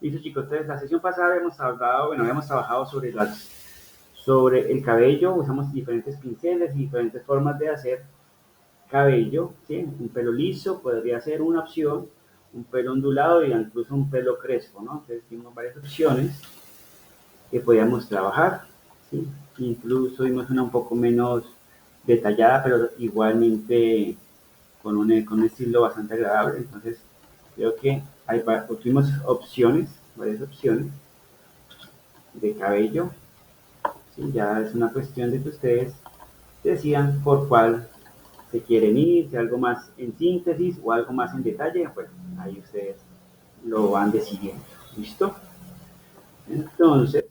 Listo, chicos. Entonces, la sesión pasada habíamos trabajado sobre el cabello. Usamos diferentes pinceles y diferentes formas de hacer cabello, ¿sí? Un pelo liso podría ser una opción, un pelo ondulado e incluso un pelo crespo, ¿no? Entonces, vimos varias opciones que podíamos trabajar, ¿sí? Incluso vimos una un poco menos detallada, pero igualmente con un estilo bastante agradable. Entonces, creo que tuvimos varias opciones de cabello. ¿Sí? Ya es una cuestión de que ustedes decidan por cuál se quieren ir, si algo más en síntesis o algo más en detalle, pues ahí ustedes lo van decidiendo. ¿Listo? Entonces,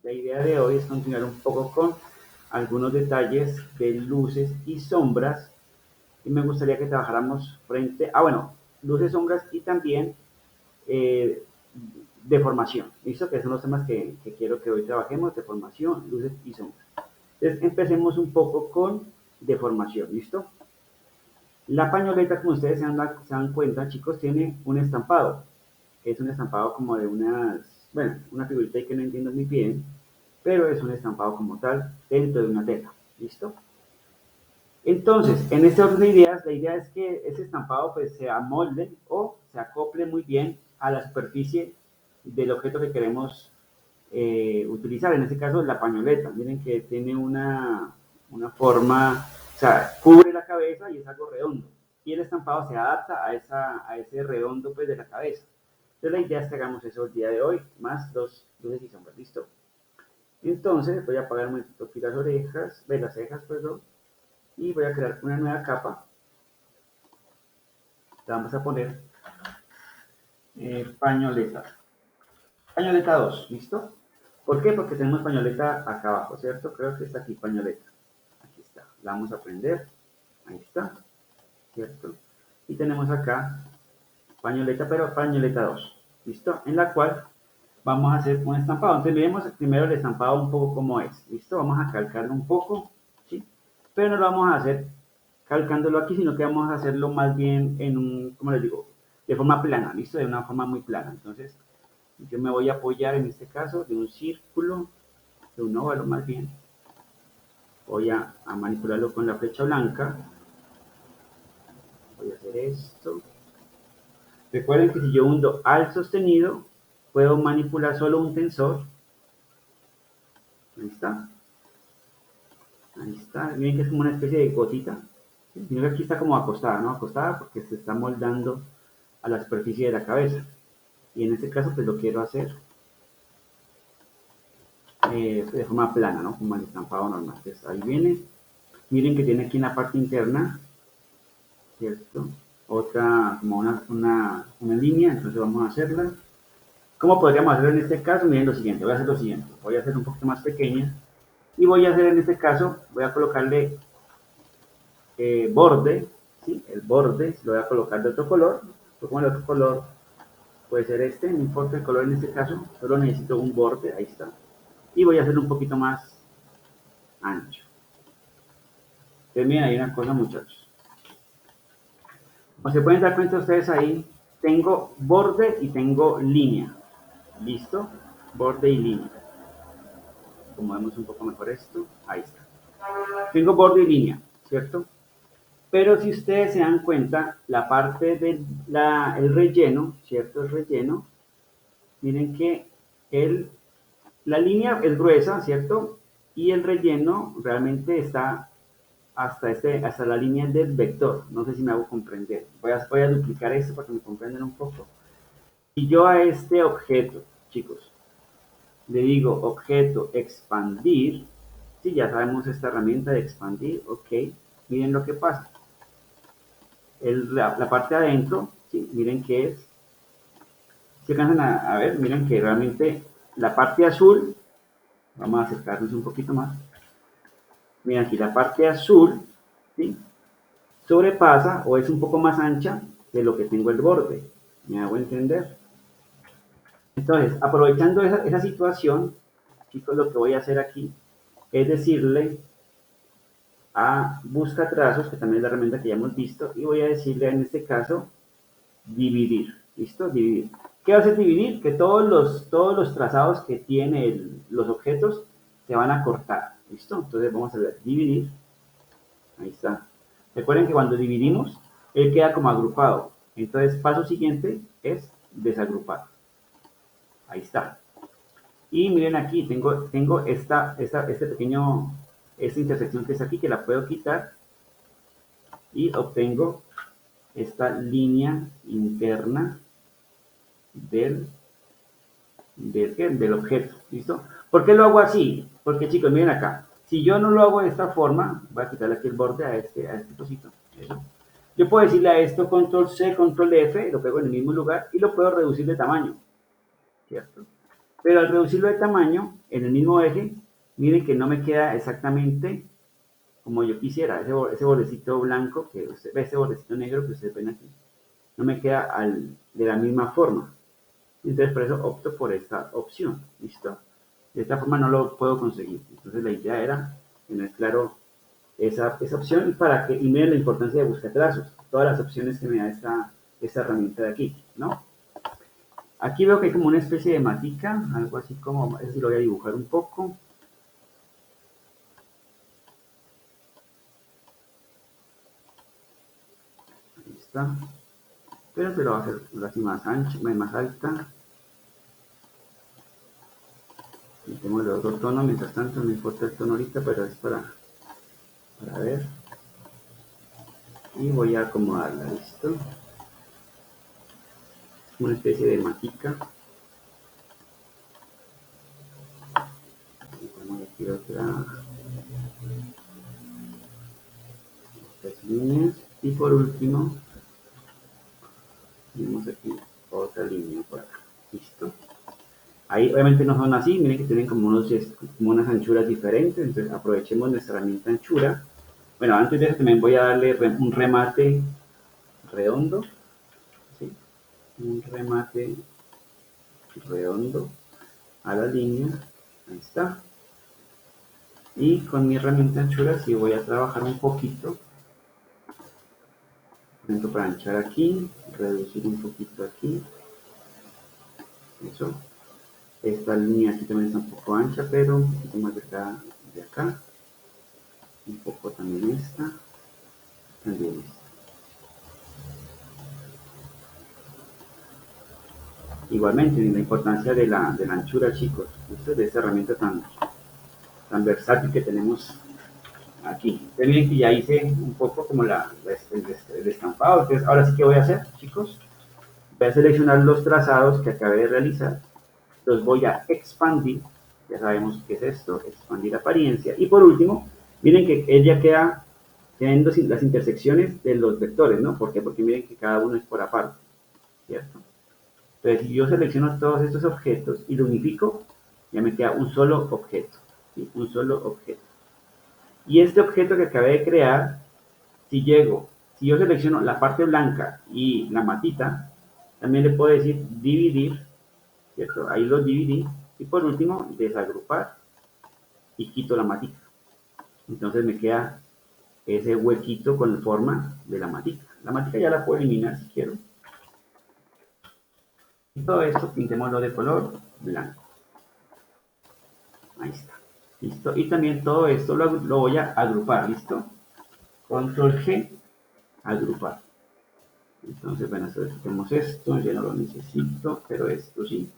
la idea de hoy es continuar un poco con algunos detalles de luces y sombras y me gustaría que trabajáramos luces, sombras y también eh, deformación, ¿listo? Que son los temas que quiero que hoy trabajemos, deformación, luces y sombras. Entonces, empecemos un poco con deformación, ¿listo? La pañoleta, como ustedes se dan cuenta, chicos, tiene un estampado, que es un estampado como de una figurita ahí que no entiendo muy bien, pero es un estampado como tal dentro de una tela, ¿listo? Entonces, en este orden de ideas, la idea es que ese estampado pues se amolde o se acople muy bien a la superficie del objeto que queremos utilizar, en este caso la pañoleta. Miren que tiene una forma, o sea, cubre la cabeza y es algo redondo. Y el estampado se adapta a ese redondo pues de la cabeza. Entonces la idea es que hagamos eso el día de hoy, más dos luces y sombras, ¿listo? Entonces voy a apagar un momentito aquí las cejas, perdón, y voy a crear una nueva capa. La vamos a poner pañoleta. Pañoleta 2, ¿listo? ¿Por qué? Porque tenemos pañoleta acá abajo, ¿cierto? Creo que está aquí pañoleta. Aquí está. La vamos a prender. Ahí está, ¿cierto? Y tenemos acá pañoleta, pero pañoleta 2, ¿listo? En la cual vamos a hacer un estampado. Entonces miremos primero el estampado un poco como es, ¿listo? Vamos a calcarlo un poco, ¿sí? Pero no lo vamos a hacer calcándolo aquí, sino que vamos a hacerlo más bien ¿cómo les digo? De forma plana, ¿listo? De una forma muy plana. Entonces, yo me voy a apoyar en este caso de un círculo, de un óvalo más bien. Voy a manipularlo con la flecha blanca. Voy a hacer esto. Recuerden que si yo hundo al sostenido, puedo manipular solo un tensor. Ahí está. Ahí está. Miren que es como una especie de gotita. Miren que aquí está como acostada, ¿no? Acostada porque se está moldando a la superficie de la cabeza. Y en este caso, pues lo quiero hacer de forma plana, ¿no? Como el estampado normal. Entonces ahí viene. Miren que tiene aquí en la parte interna, ¿cierto? Otra, como una línea, entonces vamos a hacerla. ¿Cómo podríamos hacerlo en este caso? Miren lo siguiente, voy a hacer lo siguiente. Voy a hacer un poquito más pequeña y voy a hacer en este caso, voy a colocarle borde, ¿sí? El borde lo voy a colocar de otro color. Como el otro color puede ser este, no importa el color en este caso, solo necesito un borde, ahí está. Y voy a hacerlo un poquito más ancho. Entonces miren, hay una cosa muchachos. Como se pueden dar cuenta ustedes ahí, tengo borde y tengo línea. ¿Listo? Borde y línea. Acomodemos un poco mejor esto. Ahí está. Tengo borde y línea, ¿cierto? Pero si ustedes se dan cuenta, la parte del relleno, ¿cierto? El relleno, miren que la línea es gruesa, ¿cierto? Y el relleno realmente está hasta la línea del vector. No sé si me hago comprender. Voy a duplicar esto para que me comprendan un poco. Si yo a este objeto, chicos, le digo objeto expandir, si ya sabemos esta herramienta de expandir, ok, miren lo que pasa. La parte de adentro, ¿sí? Miren que es, si alcanzan a ver, miren que realmente la parte azul, vamos a acercarnos un poquito más, miren aquí la parte azul, ¿sí? Sobrepasa o es un poco más ancha de lo que tengo el borde, me hago entender. Entonces, aprovechando esa situación, chicos, lo que voy a hacer aquí es decirle a busca trazos, que también es la herramienta que ya hemos visto, y voy a decirle en este caso dividir. ¿Listo? Dividir. ¿Qué va a hacer dividir? Que todos los trazados que tienen los objetos se van a cortar. ¿Listo? Entonces vamos a ver, dividir. Ahí está. Recuerden que cuando dividimos, él queda como agrupado. Entonces, paso siguiente es desagrupar. Ahí está. Y miren aquí, tengo esta intersección que es aquí, que la puedo quitar y obtengo esta línea interna del objeto. ¿Listo? ¿Por qué lo hago así? Porque, chicos, miren acá. Si yo no lo hago de esta forma, voy a quitarle aquí el borde a este cosito. Eso. Yo puedo decirle a esto control C, control F, lo pego en el mismo lugar y lo puedo reducir de tamaño. ¿Cierto? Pero al reducirlo de tamaño, en el mismo eje, miren que no me queda exactamente como yo quisiera. Ese bordecito blanco, que usted ve, ese bordecito negro que ustedes ven aquí, no me queda de la misma forma. Entonces por eso opto por esta opción. ¿Listo? De esta forma no lo puedo conseguir. Entonces la idea era tener claro esa opción y miren la importancia de buscar trazos. Todas las opciones que me da esta herramienta de aquí, ¿no? Aquí veo que hay como una especie de matica, algo así como, eso sí lo voy a dibujar un poco. Ahí está. Pero se lo va a hacer así más ancha, más alta. Y tengo el otro tono, mientras tanto no importa el tono ahorita, pero es para ver. Y voy a acomodarla, ¿listo? Una especie de matica. Y pongo aquí otras líneas. Y por último, tenemos aquí otra línea por acá. ¿Listo? Ahí obviamente no son así, miren que tienen como unas anchuras diferentes, entonces aprovechemos nuestra herramienta anchura. Bueno, antes de eso también voy a darle un remate redondo, ¿sí? Un remate redondo a la línea, ahí está. Y con mi herramienta anchura sí voy a trabajar un poquito, por ejemplo para anchar aquí, reducir un poquito aquí, eso. Esta línea aquí también está un poco ancha, pero un poquito más de acá, un poco también esta, también esta. Igualmente, la importancia de la anchura, chicos, de esta herramienta tan versátil que tenemos aquí. Ustedes miren que ya hice un poco como el estampado. Entonces, ahora sí que voy a hacer, chicos. Voy a seleccionar los trazados que acabé de realizar. Los voy a expandir. Ya sabemos qué es esto, expandir apariencia. Y por último, miren que él ya queda teniendo las intersecciones de los vectores, ¿no? ¿Por qué? Porque miren que cada uno es por aparte, ¿cierto? Entonces, si yo selecciono todos estos objetos y lo unifico, ya me queda un solo objeto, ¿sí? Un solo objeto. Y este objeto que acabé de crear, si yo selecciono la parte blanca y la matita, también le puedo decir dividir, ¿cierto? Ahí lo dividí. Y por último, desagrupar y quito la matita. Entonces me queda ese huequito con forma de la matita. La matita ya la puedo eliminar si quiero. Y todo esto pintémoslo de color blanco. Ahí está. ¿Listo? Y también todo esto lo voy a agrupar. ¿Listo? Control G, agrupar. Entonces, bueno, tenemos esto, ya no lo necesito, pero esto sí.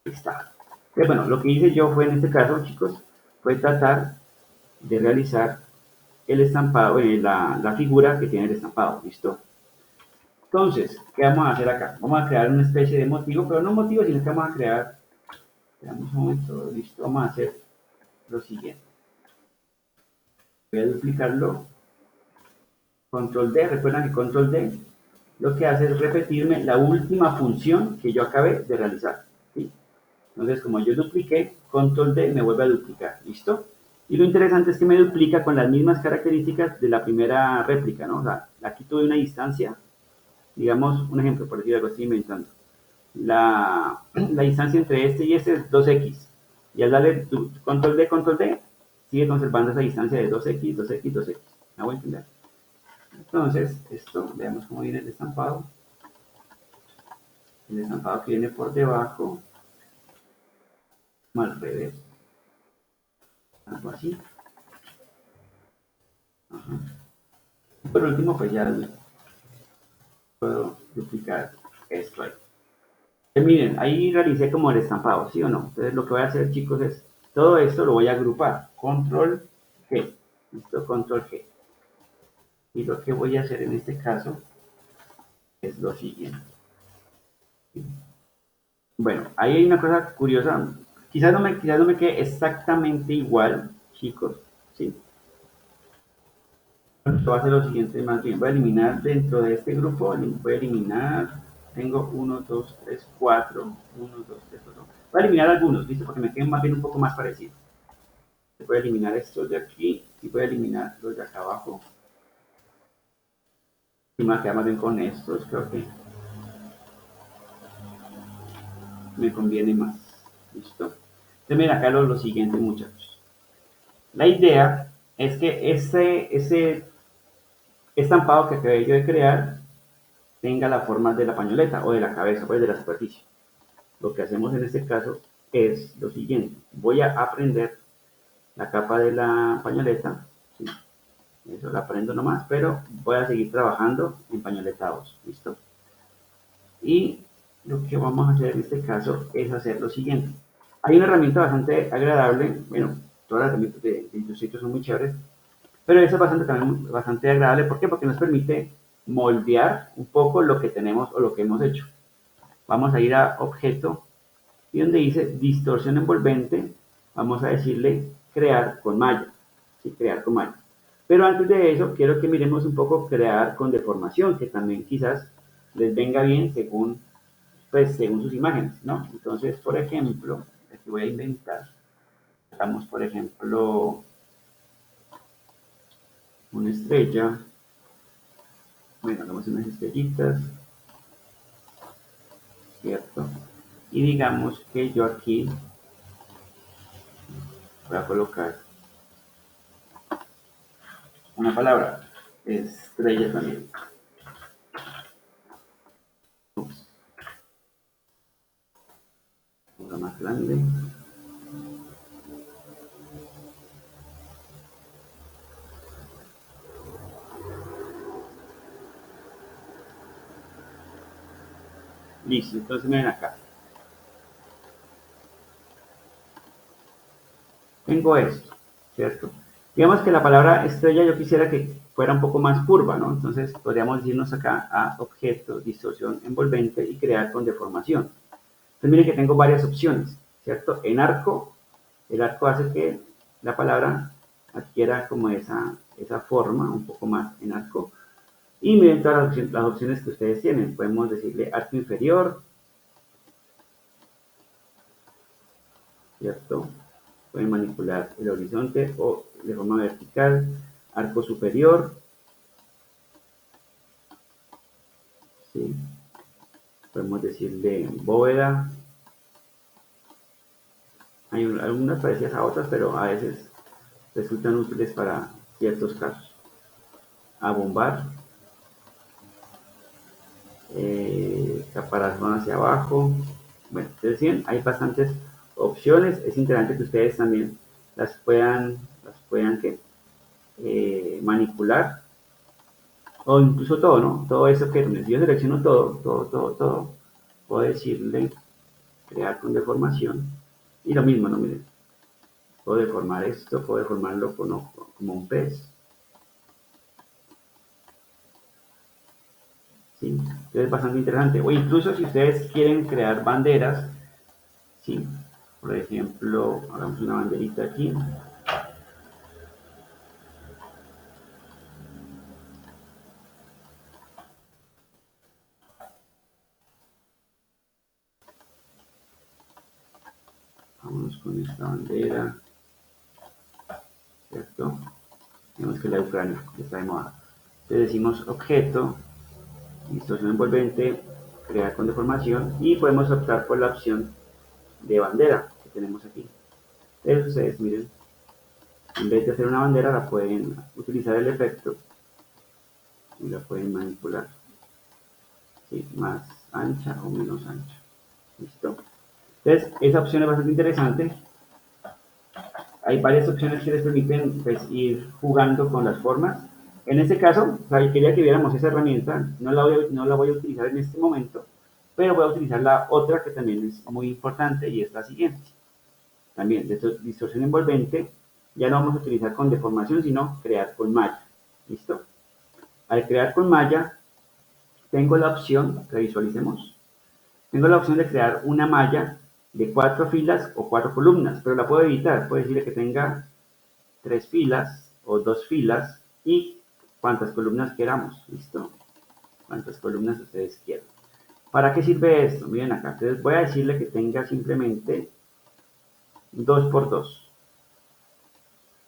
Ahí está. Entonces, bueno, lo que hice yo fue en este caso, chicos, fue tratar de realizar el estampado, la figura que tiene el estampado. ¿Listo? Entonces, ¿qué vamos a hacer acá? Vamos a crear una especie de motivo, pero no motivo, sino que vamos a crear, veamos un momento, listo, vamos a hacer lo siguiente. Voy a duplicarlo, control D, recuerdan que control D lo que hace es repetirme la última función que yo acabé de realizar, ¿sí? Entonces, como yo dupliqué, control D me vuelve a duplicar, ¿listo? Y lo interesante es que me duplica con las mismas características de la primera réplica, ¿no? O sea, aquí tuve una distancia, digamos, un ejemplo, por decir algo, estoy inventando. La distancia entre este y este es 2x. Y al darle control D, sigue conservando esa distancia de 2x, 2x, 2x. ¿Me voy a entender? Entonces, esto, veamos cómo viene el estampado. el estampado que viene por debajo, al revés, algo así. Ajá. Por último, pues ya puedo duplicar esto ahí. Miren, ahí realicé como el estampado, ¿sí o no? Entonces lo que voy a hacer, chicos, es todo esto lo voy a agrupar. Control G. Listo, Control G. Y lo que voy a hacer en este caso es lo siguiente. Bueno, ahí hay una cosa curiosa. Quizás no me quede exactamente igual, chicos. ¿Sí? Voy a hacer lo siguiente más bien. Voy a eliminar dentro de este grupo, voy a eliminar, tengo 1, 2, 3, 4, 1, 2, 3, 4. Voy a eliminar algunos, ¿listo? Porque me queden más bien un poco más parecidos. Voy a eliminar estos de aquí y voy a eliminar los de acá abajo. Y me voy a quedar más bien con estos, creo que me conviene más. ¿Listo? Entonces miren acá lo siguiente, muchachos. La idea es que ese estampado que acabé yo de crear tenga la forma de la pañoleta o de la cabeza, pues de la superficie. Lo que hacemos en este caso es lo siguiente. Voy a aprender la capa de la pañoleta. ¿Sí? Eso la aprendo nomás, pero voy a seguir trabajando en pañoletados. ¿Listo? Y lo que vamos a hacer en este caso es hacer lo siguiente. Hay una herramienta bastante agradable. Bueno, todas las herramientas de Illustrator son muy chéveres, pero esa es también bastante agradable. ¿Por qué? Porque nos permite moldear un poco lo que tenemos o lo que hemos hecho. Vamos a ir a objeto y donde dice distorsión envolvente, vamos a decirle crear con malla. ¿Sí? Crear con malla. Pero antes de eso, quiero que miremos un poco crear con deformación, que también quizás les venga bien según, pues, según sus imágenes, ¿no? Entonces, por ejemplo, aquí voy a inventar. Sacamos, por ejemplo, una estrella. Bueno, hagamos unas estrellitas, ¿cierto? Y digamos que yo aquí voy a colocar una palabra, estrella también. Ups, una más grande. Listo, entonces miren acá. Tengo esto, ¿cierto? Digamos que la palabra estrella yo quisiera que fuera un poco más curva, ¿no? Entonces podríamos irnos acá a objeto, distorsión envolvente y crear con deformación. Entonces miren que tengo varias opciones, ¿cierto? En arco, el arco hace que la palabra adquiera como esa forma, un poco más en arco. Y miren todas las opciones que ustedes tienen. Podemos decirle arco inferior, ¿cierto? Pueden manipular el horizonte o de forma vertical, arco superior, ¿sí? Podemos decirle bóveda. Hay algunas parecidas a otras, pero a veces resultan útiles para ciertos casos. Abombar, caparazón hacia abajo. Bueno, ustedes ven, hay bastantes opciones. Es interesante que ustedes también las puedan manipular. O incluso todo, ¿no? Todo eso que yo selecciono todo. Puedo decirle crear con deformación. Y lo mismo, ¿no? Miren, puedo deformar esto, puedo deformarlo como un pez. ¿Sí? Entonces es bastante interesante. O incluso si ustedes quieren crear banderas, ¿sí? Por ejemplo, hagamos una banderita aquí. Vamos con esta bandera, ¿cierto? Vemos que la de Ucrania está de moda. Entonces decimos objeto, distorsión envolvente, crear con deformación y podemos optar por la opción de bandera que tenemos aquí. Entonces ustedes miren, en vez de hacer una bandera la pueden utilizar el efecto y la pueden manipular, ¿sí? Más ancha o menos ancha. ¿Listo? Entonces, esa opción es bastante interesante. Hay varias opciones que les permiten pues, ir jugando con las formas. En este caso, o sea, yo quería que viéramos esa herramienta, no la voy a utilizar en este momento, pero voy a utilizar la otra que también es muy importante y es la siguiente. También, distorsión envolvente, ya no vamos a utilizar con deformación, sino crear con malla. ¿Listo? Al crear con malla, tengo la opción, que visualicemos, tengo la opción de crear una malla de 4 filas o 4 columnas, pero la puedo editar, puedo decirle que tenga 3 filas o 2 filas y cuantas columnas queramos, ¿listo? Cuantas columnas ustedes quieran. ¿Para qué sirve esto? Miren acá, entonces voy a decirle que tenga simplemente 2 por 2.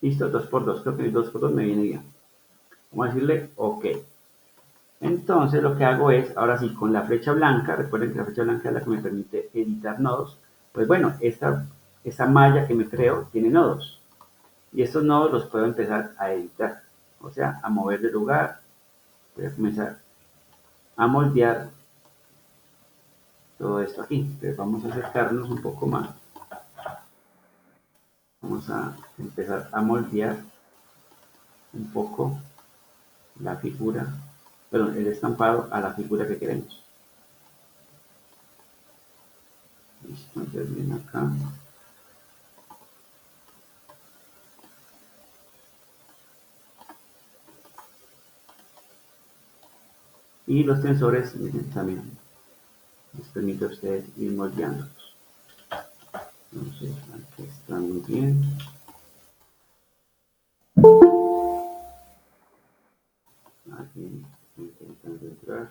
¿Listo? 2 por 2, creo que 2 por 2 me viene bien. Vamos a decirle OK. Entonces lo que hago es, ahora sí, con la flecha blanca, recuerden que la flecha blanca es la que me permite editar nodos, pues bueno, esta malla que me creo tiene nodos. Y estos nodos los puedo empezar a editar, o sea, a mover de lugar. Voy a comenzar a moldear todo esto aquí. Entonces vamos a acercarnos un poco más. Vamos a empezar a moldear un poco la figura, perdón, el estampado a la figura que queremos. Listo, entonces viene acá. Y los tensores, miren, también les permite a ustedes ir moldeándolos. Entonces, aquí está muy bien. Aquí intentando entrar.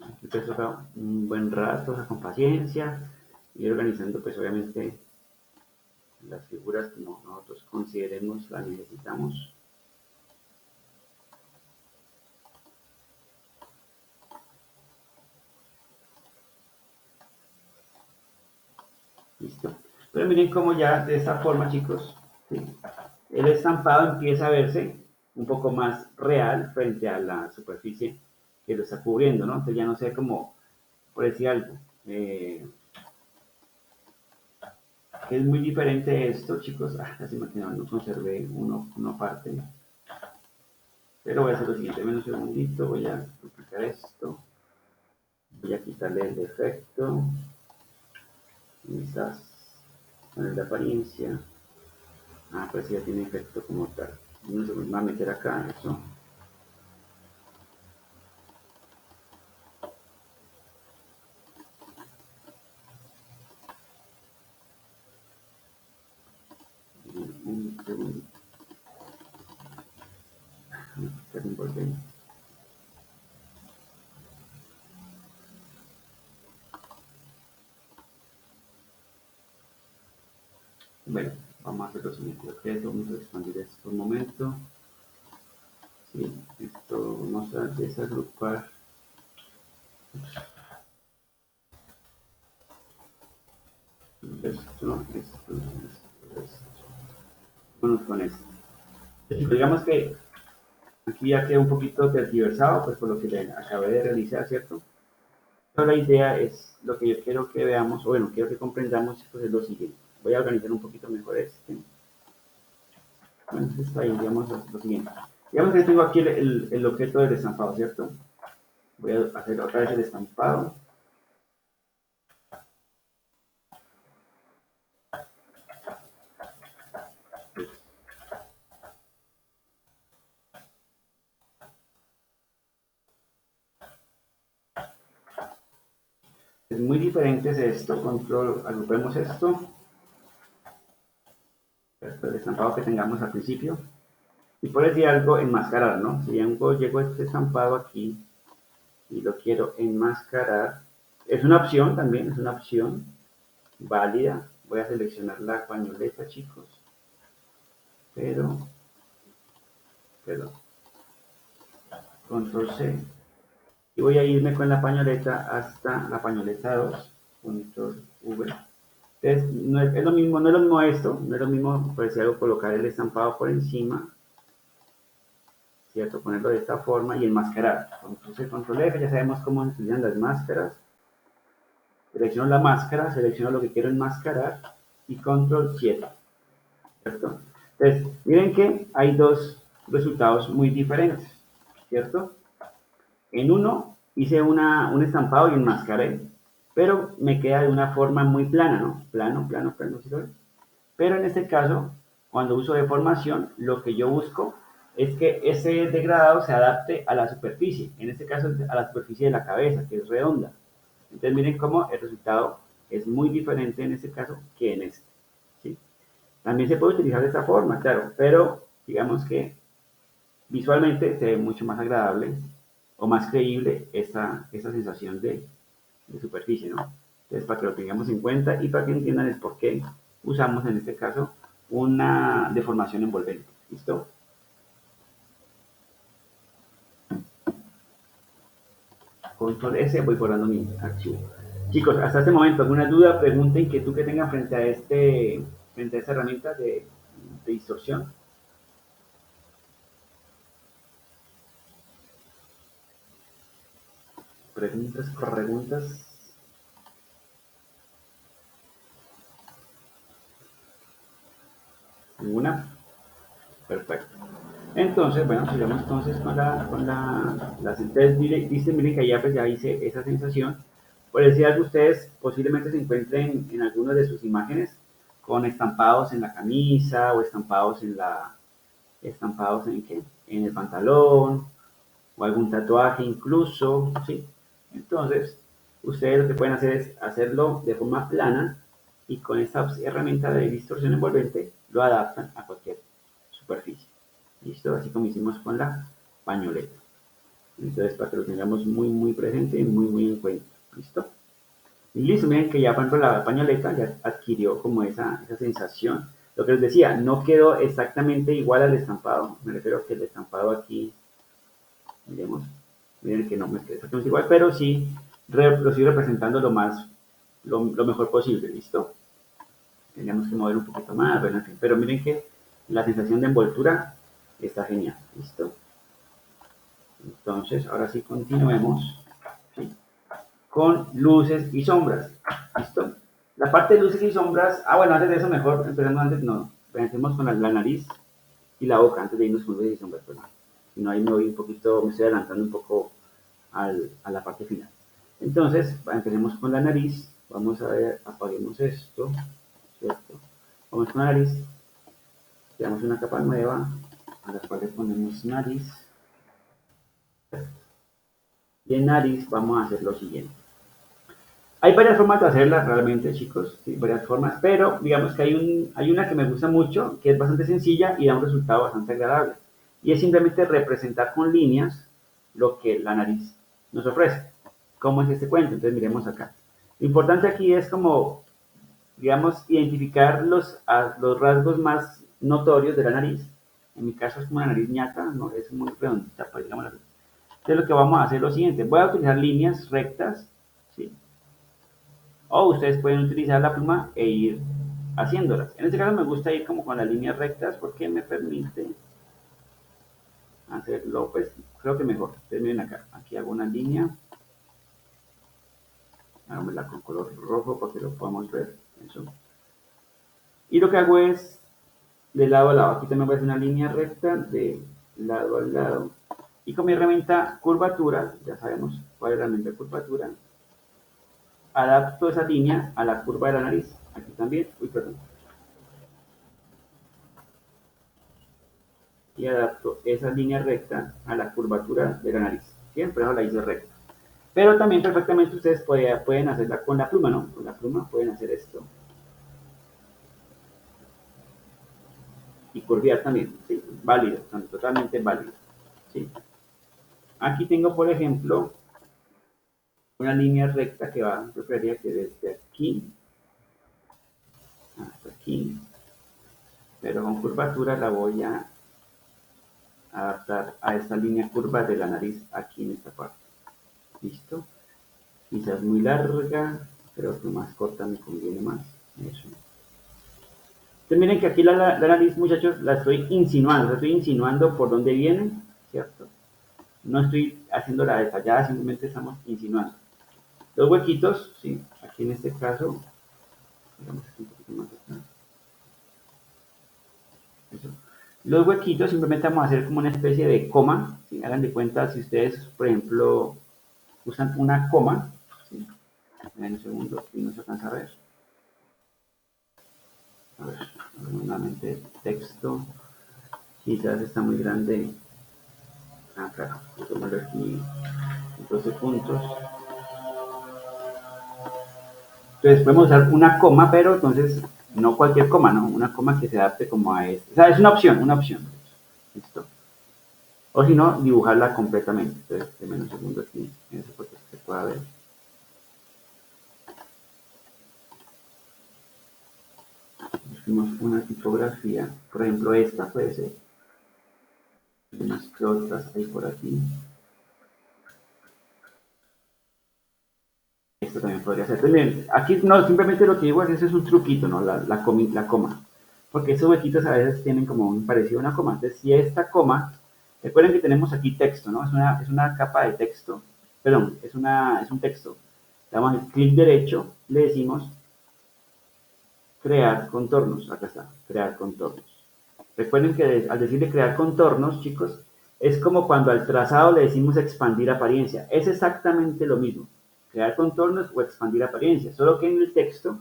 Aquí pues toca un buen rato, con paciencia, y organizando pues obviamente las figuras como nosotros consideremos las necesitamos. Listo. Pero miren cómo ya de esta forma, chicos, ¿sí? El estampado empieza a verse un poco más real frente a la superficie que lo está cubriendo, ¿no? Entonces ya no sé cómo, por decir algo, es muy diferente esto, chicos. Casi me quedó, no conservé una parte. Pero voy a hacer lo siguiente, menos un segundito, voy a duplicar esto. Voy a quitarle el efecto. Quizás poner la apariencia. Pues ya tiene efecto como tal. No se va a meter acá eso. Un segundo. Bueno, vamos a hacer lo siguiente. Ok, vamos a expandir esto por un momento. Sí, esto vamos a desagrupar. Esto. Vamos con esto. Digamos que aquí ya queda un poquito tergiversado, pues por lo que le acabé de realizar, ¿cierto? Pero la idea es, lo que yo quiero que veamos, o bueno, quiero que comprendamos, pues es lo siguiente. Voy a organizar un poquito mejor este. Bueno, está ahí, digamos lo siguiente. Digamos que tengo aquí el objeto del estampado, ¿cierto? Voy a hacer otra vez el estampado. Es muy diferente es esto, control, agrupemos esto, el estampado que tengamos al principio. Y por decir algo, enmascarar, ¿no? Si llego a este estampado aquí y lo quiero enmascarar, es una opción también, es una opción válida. Voy a seleccionar la pañoleta, chicos, pero, control C. Y voy a irme con la pañoleta hasta la pañoleta 2, control V. Entonces, es lo mismo, no es lo mismo esto, no es lo mismo, por decir algo, colocar el estampado por encima, ¿cierto? Ponerlo de esta forma y enmascarar. Entonces, control F, ya sabemos cómo se utilizan las máscaras. Selecciono la máscara, selecciono lo que quiero enmascarar y control 7, ¿cierto? Entonces, miren que hay dos resultados muy diferentes, ¿cierto? En uno hice un estampado y enmascaré, pero me queda de una forma muy plana, ¿no? Plano, plano, plano, ¿sí lo ven? Pero en este caso, cuando uso deformación, lo que yo busco es que ese degradado se adapte a la superficie, en este caso a la superficie de la cabeza, que es redonda. Entonces miren cómo el resultado es muy diferente en este caso que en este. ¿Sí? También se puede utilizar de esta forma, claro, pero digamos que visualmente se ve mucho más agradable o más creíble esta sensación de superficie, ¿no? Entonces, para que lo tengamos en cuenta y para que entiendan el por qué usamos en este caso una deformación envolvente. ¿Listo? Control S, voy borrando mi archivo. Chicos, hasta este momento, ¿alguna duda, pregunta, inquietud que tengan frente a esta herramienta de distorsión? Preguntas, preguntas. ¿Ninguna? Perfecto. Entonces, bueno, sigamos entonces las entonces, miren que allá pues ya hice esa sensación. Por decir algo, ustedes posiblemente se encuentren en algunas de sus imágenes con estampados en la camisa o estampados en qué, en el pantalón o algún tatuaje incluso, ¿sí? Entonces, ustedes lo que pueden hacer es hacerlo de forma plana y con esta herramienta de distorsión envolvente lo adaptan a cualquier superficie. ¿Listo? Así como hicimos con la pañoleta. Entonces, para que lo tengamos muy, muy presente y muy, muy en cuenta. ¿Listo? Y listo, miren que ya, por ejemplo, la pañoleta ya adquirió como esa sensación. Lo que les decía, no quedó exactamente igual al estampado. Me refiero a que el estampado aquí, miremos, miren que no me queda exactamente igual, pero sí lo estoy representando lo mejor posible. ¿Listo? Tendríamos que mover un poquito más, bueno, en fin. Pero miren que la sensación de envoltura está genial. ¿Listo? Entonces, ahora sí continuemos, ¿sí? Con luces y sombras. ¿Listo? La parte de luces y sombras, bueno, antes de eso mejor, empezando antes, no, empecemos con la nariz y la boca, antes de irnos con luces y sombras, pues, si no, ahí me voy un poquito, me estoy adelantando un poco a la parte final. Entonces, empecemos con la nariz, vamos a ver, apaguemos esto, ¿cierto? Vamos con la nariz, creamos una capa nueva, a la cual le ponemos nariz, y en nariz vamos a hacer lo siguiente. Hay varias formas de hacerla realmente, chicos, sí, varias formas, pero digamos que hay una que me gusta mucho, que es bastante sencilla y da un resultado bastante agradable. Y es simplemente representar con líneas lo que la nariz nos ofrece. ¿Cómo es este cuento? Entonces miremos acá. Lo importante aquí es como, digamos, identificar los rasgos más notorios de la nariz. En mi caso es como una nariz ñata, no es muy redondita, pues digamos así. Entonces lo que vamos a hacer es lo siguiente, voy a utilizar líneas rectas, ¿sí? O ustedes pueden utilizar la pluma e ir haciéndolas. En este caso me gusta ir como con las líneas rectas porque me permite hacerlo, pues creo que mejor. Ustedes miren acá, aquí hago una línea, hagámosla con color rojo para que lo podamos ver. Eso. Y lo que hago es de lado a lado. Aquí también voy a hacer una línea recta de lado a lado. Y con mi herramienta curvatura, ya sabemos cuál es la herramienta curvatura, adapto esa línea a la curva de la nariz. Aquí también, uy, perdón. Y adapto esa línea recta a la curvatura de la nariz. Siempre la hice recta. Pero también perfectamente ustedes pueden hacerla con la pluma, ¿no? Con la pluma pueden hacer esto. Y curvear también, ¿sí? Válido, totalmente válido, ¿sí? Aquí tengo, por ejemplo, una línea recta que va, yo creería que desde aquí hasta aquí, pero con curvatura la voy a adaptar a esta línea curva de la nariz aquí en esta parte. ¿Listo? Quizás muy larga, creo que más corta me conviene más. Eso. Entonces miren que aquí la nariz, muchachos, la estoy insinuando por dónde viene, ¿cierto? No estoy haciendo la detallada, simplemente estamos insinuando. Los huequitos, sí, aquí en este caso, digamos aquí un poquito más acá. Eso. Los huequitos simplemente vamos a hacer como una especie de coma, ¿sí? Hagan de cuenta si ustedes, por ejemplo, usan una coma, ¿sí? En un segundo, y no se alcanza a ver. A ver, nuevamente texto, quizás está muy grande. Ah, claro, tomarlo aquí 12 puntos. Entonces podemos usar una coma, pero entonces no cualquier coma, ¿no? Una coma que se adapte como a este. O sea, es una opción, una opción. Listo. O si no, dibujarla completamente. Entonces, déme un segundo aquí, en ese porque se pueda ver. Hicimos una tipografía, por ejemplo, esta puede ser. Unas que otras hay por aquí. Esto también podría ser. Entonces, aquí no, simplemente lo que digo es, ese es un truquito, ¿no? La coma. Porque esos huequitos a veces tienen como un parecido a una coma. Entonces, si esta coma, recuerden que tenemos aquí texto, ¿no? Es una capa de texto, perdón, es un texto. Le damos el clic derecho, le decimos crear contornos. Acá está, crear contornos. Recuerden que al decirle crear contornos, chicos, es como cuando al trazado le decimos expandir apariencia. Es exactamente lo mismo. Crear contornos o expandir apariencia. Solo que en el texto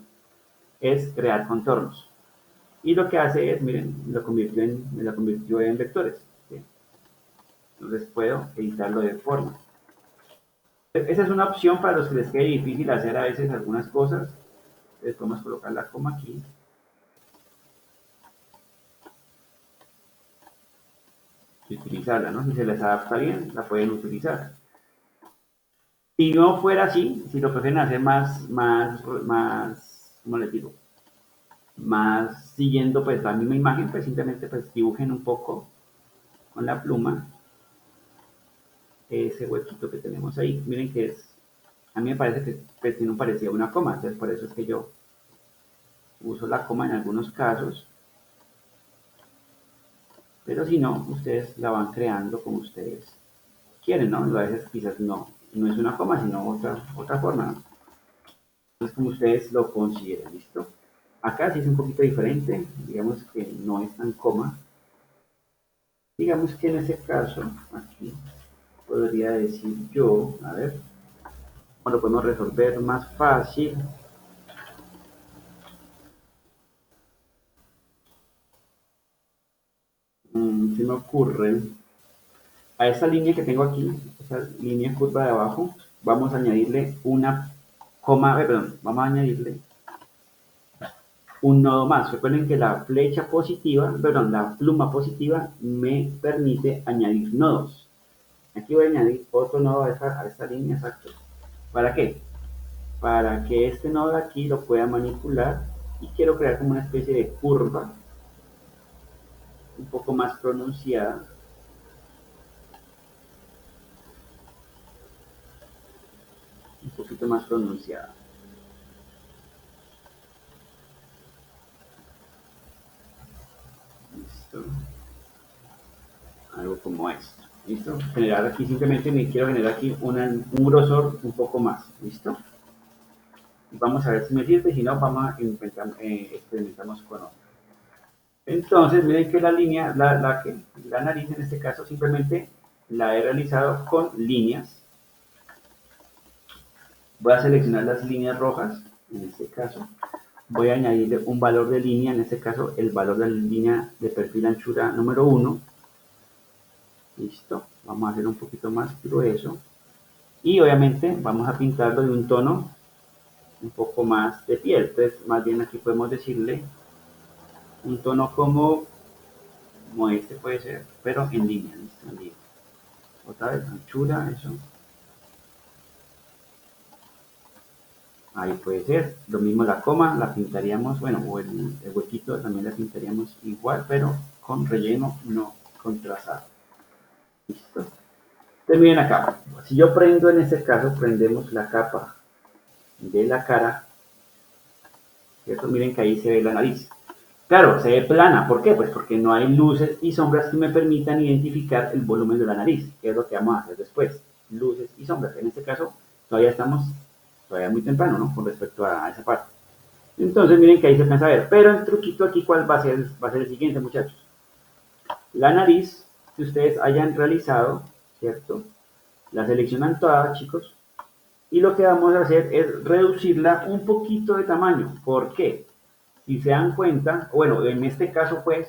es crear contornos. Y lo que hace es, miren, me lo convirtió en vectores. ¿Sí? Entonces puedo editarlo de forma. Esa es una opción para los que les quede difícil hacer a veces algunas cosas. Entonces podemos colocar la coma aquí y utilizarla, ¿no? Si se les adapta bien, la pueden utilizar. Si no fuera así, si lo prefieren hacer ¿cómo les digo? Más siguiendo pues la misma imagen, pues simplemente pues dibujen un poco con la pluma ese huequito que tenemos ahí. Miren que a mí me parece que pues, tiene un parecido a una coma, entonces por eso es que yo uso la coma en algunos casos, pero si no, ustedes la van creando como ustedes quieren, ¿no? A veces quizás no es una coma, sino otra forma, ¿no? Entonces como ustedes lo consideren, ¿listo? Acá sí es un poquito diferente, digamos que no es tan coma. Digamos que en ese caso, aquí podría decir yo, a ver, cómo lo podemos resolver más fácil. Se me ocurre, a esta línea que tengo aquí, esa línea curva de abajo, vamos a añadirle una coma, perdón, vamos a añadirle un nodo más. Recuerden que la flecha positiva, perdón, la pluma positiva me permite añadir nodos. Aquí voy a añadir otro nodo a esta línea, exacto. ¿Para qué? Para que este nodo de aquí lo pueda manipular y quiero crear como una especie de curva un poco más pronunciada. Un poquito más pronunciada. Listo. Algo como esto. ¿Listo? Generar aquí, simplemente me quiero generar aquí un grosor un poco más. ¿Listo? Y vamos a ver si me sirve, si no, vamos a experimentamos con otro. Entonces, miren que la línea, la nariz en este caso, simplemente la he realizado con líneas. Voy a seleccionar las líneas rojas, en este caso. Voy a añadirle un valor de línea, en este caso el valor de la línea de perfil anchura número 1. Listo. Vamos a hacer un poquito más grueso. Y obviamente vamos a pintarlo de un tono un poco más de piel. Entonces, más bien aquí podemos decirle un tono como este puede ser, pero en línea, ¿listo? En línea. Otra vez, anchura, eso. Ahí puede ser. Lo mismo la coma, la pintaríamos, bueno, o el huequito también la pintaríamos igual, pero con relleno, no contrastado. Listo. Entonces miren acá, si yo prendo en este caso, prendemos la capa de la cara, ¿cierto? Miren que ahí se ve la nariz. Claro, se ve plana, ¿por qué? Pues porque no hay luces y sombras que me permitan identificar el volumen de la nariz, que es lo que vamos a hacer después. Luces y sombras. En este caso, todavía estamos todavía muy temprano, ¿no? Con respecto a esa parte. Entonces, miren que ahí se alcanza a ver. Pero el truquito aquí, ¿cuál va a ser? Va a ser el siguiente, muchachos. La nariz que ustedes hayan realizado, ¿cierto? La seleccionan toda, chicos, y lo que vamos a hacer es reducirla un poquito de tamaño. ¿Por qué? Si se dan cuenta, bueno, en este caso pues,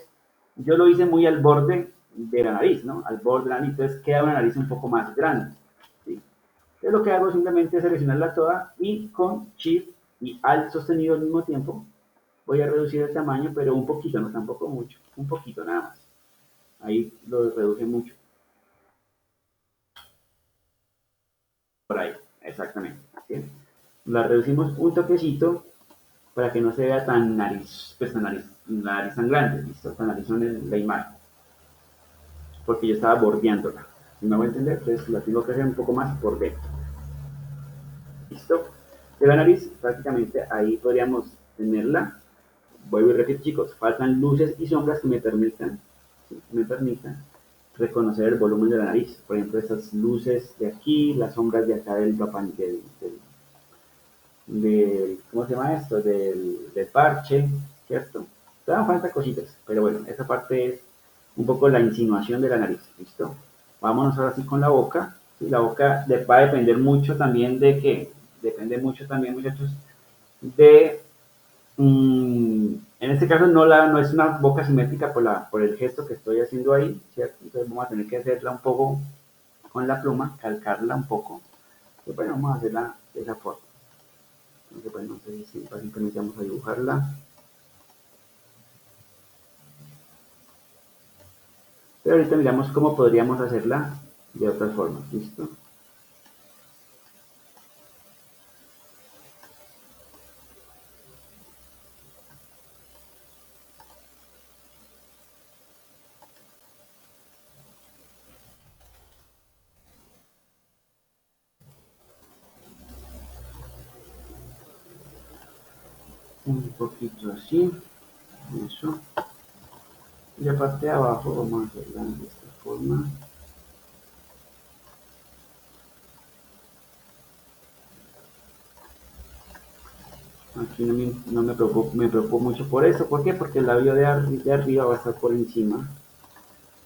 yo lo hice muy al borde de la nariz, ¿no? Al borde de la nariz, entonces queda una nariz un poco más grande, ¿sí? Entonces lo que hago simplemente es seleccionarla toda y con Shift y Alt sostenido al mismo tiempo, voy a reducir el tamaño, pero un poquito, no tampoco mucho, un poquito nada más. Ahí lo reduje mucho, por ahí, exactamente. ¿Sí? La reducimos un toquecito para que no se vea tan nariz, pues la nariz tan grande, ¿listo? Tan narizón en la imagen, porque yo estaba bordeándola. Si me voy a entender, entonces la tengo que hacer un poco más por dentro. ¿Listo? De la nariz, prácticamente ahí podríamos tenerla. Vuelvo y repito, chicos, faltan luces y sombras que me permitan, ¿sí? Que me permitan reconocer el volumen de la nariz. Por ejemplo, estas luces de aquí, las sombras de acá ¿cómo se llama esto? Del parche, ¿cierto? Todavía falta cositas, pero bueno, esa parte es un poco la insinuación de la nariz, ¿listo? Vámonos ahora sí con la boca. ¿Sí? La boca va a depender mucho también de qué, depende mucho también, muchachos, de, en este caso no es una boca simétrica por el gesto que estoy haciendo ahí, ¿cierto? Entonces vamos a tener que hacerla un poco con la pluma, calcarla un poco, y bueno, vamos a hacerla de esa forma. Entonces, bueno, entonces sí, básicamente vamos a dibujarla. Pero ahorita miramos cómo podríamos hacerla de otras formas. ¿Listo? Un poquito así. Eso. Y la parte de abajo vamos a hacerla de esta forma. Aquí no me preocupo mucho por eso. ¿Por qué? Porque el labio de arriba va a estar por encima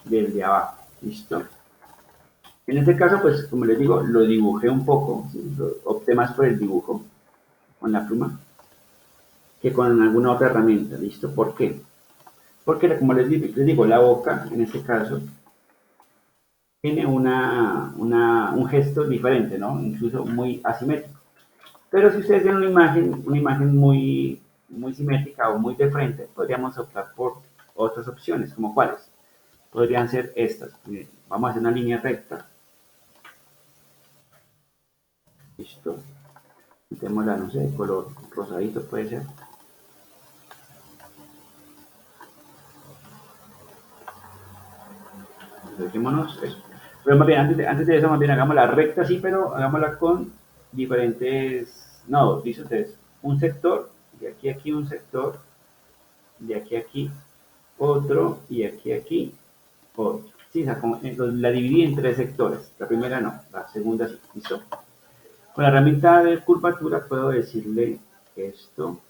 del de abajo. ¿Listo? En este caso, pues como les digo, lo dibujé un poco. ¿Sí? Opté más por el dibujo con la pluma que con alguna otra herramienta. ¿Listo? ¿Por qué? Porque como les digo, la boca, en este caso, tiene un gesto diferente, ¿no? Incluso muy asimétrico. Pero si ustedes tienen una imagen muy simétrica o muy de frente, podríamos optar por otras opciones, como cuáles. Podrían ser estas. Miren, vamos a hacer una línea recta. Listo. Metémosla, no sé, de color rosadito puede ser. Dejémonos eso. Pero más bien, antes de eso, más bien hagámosla recta, sí, pero hagámosla con diferentes nodos. ¿Listo? Entonces, un sector, de aquí a aquí un sector, de aquí a aquí otro, y aquí a aquí otro. Sí, o sea, la dividí en tres sectores. La primera no, la segunda sí. ¿Listo? Con la herramienta de curvatura puedo decirle esto,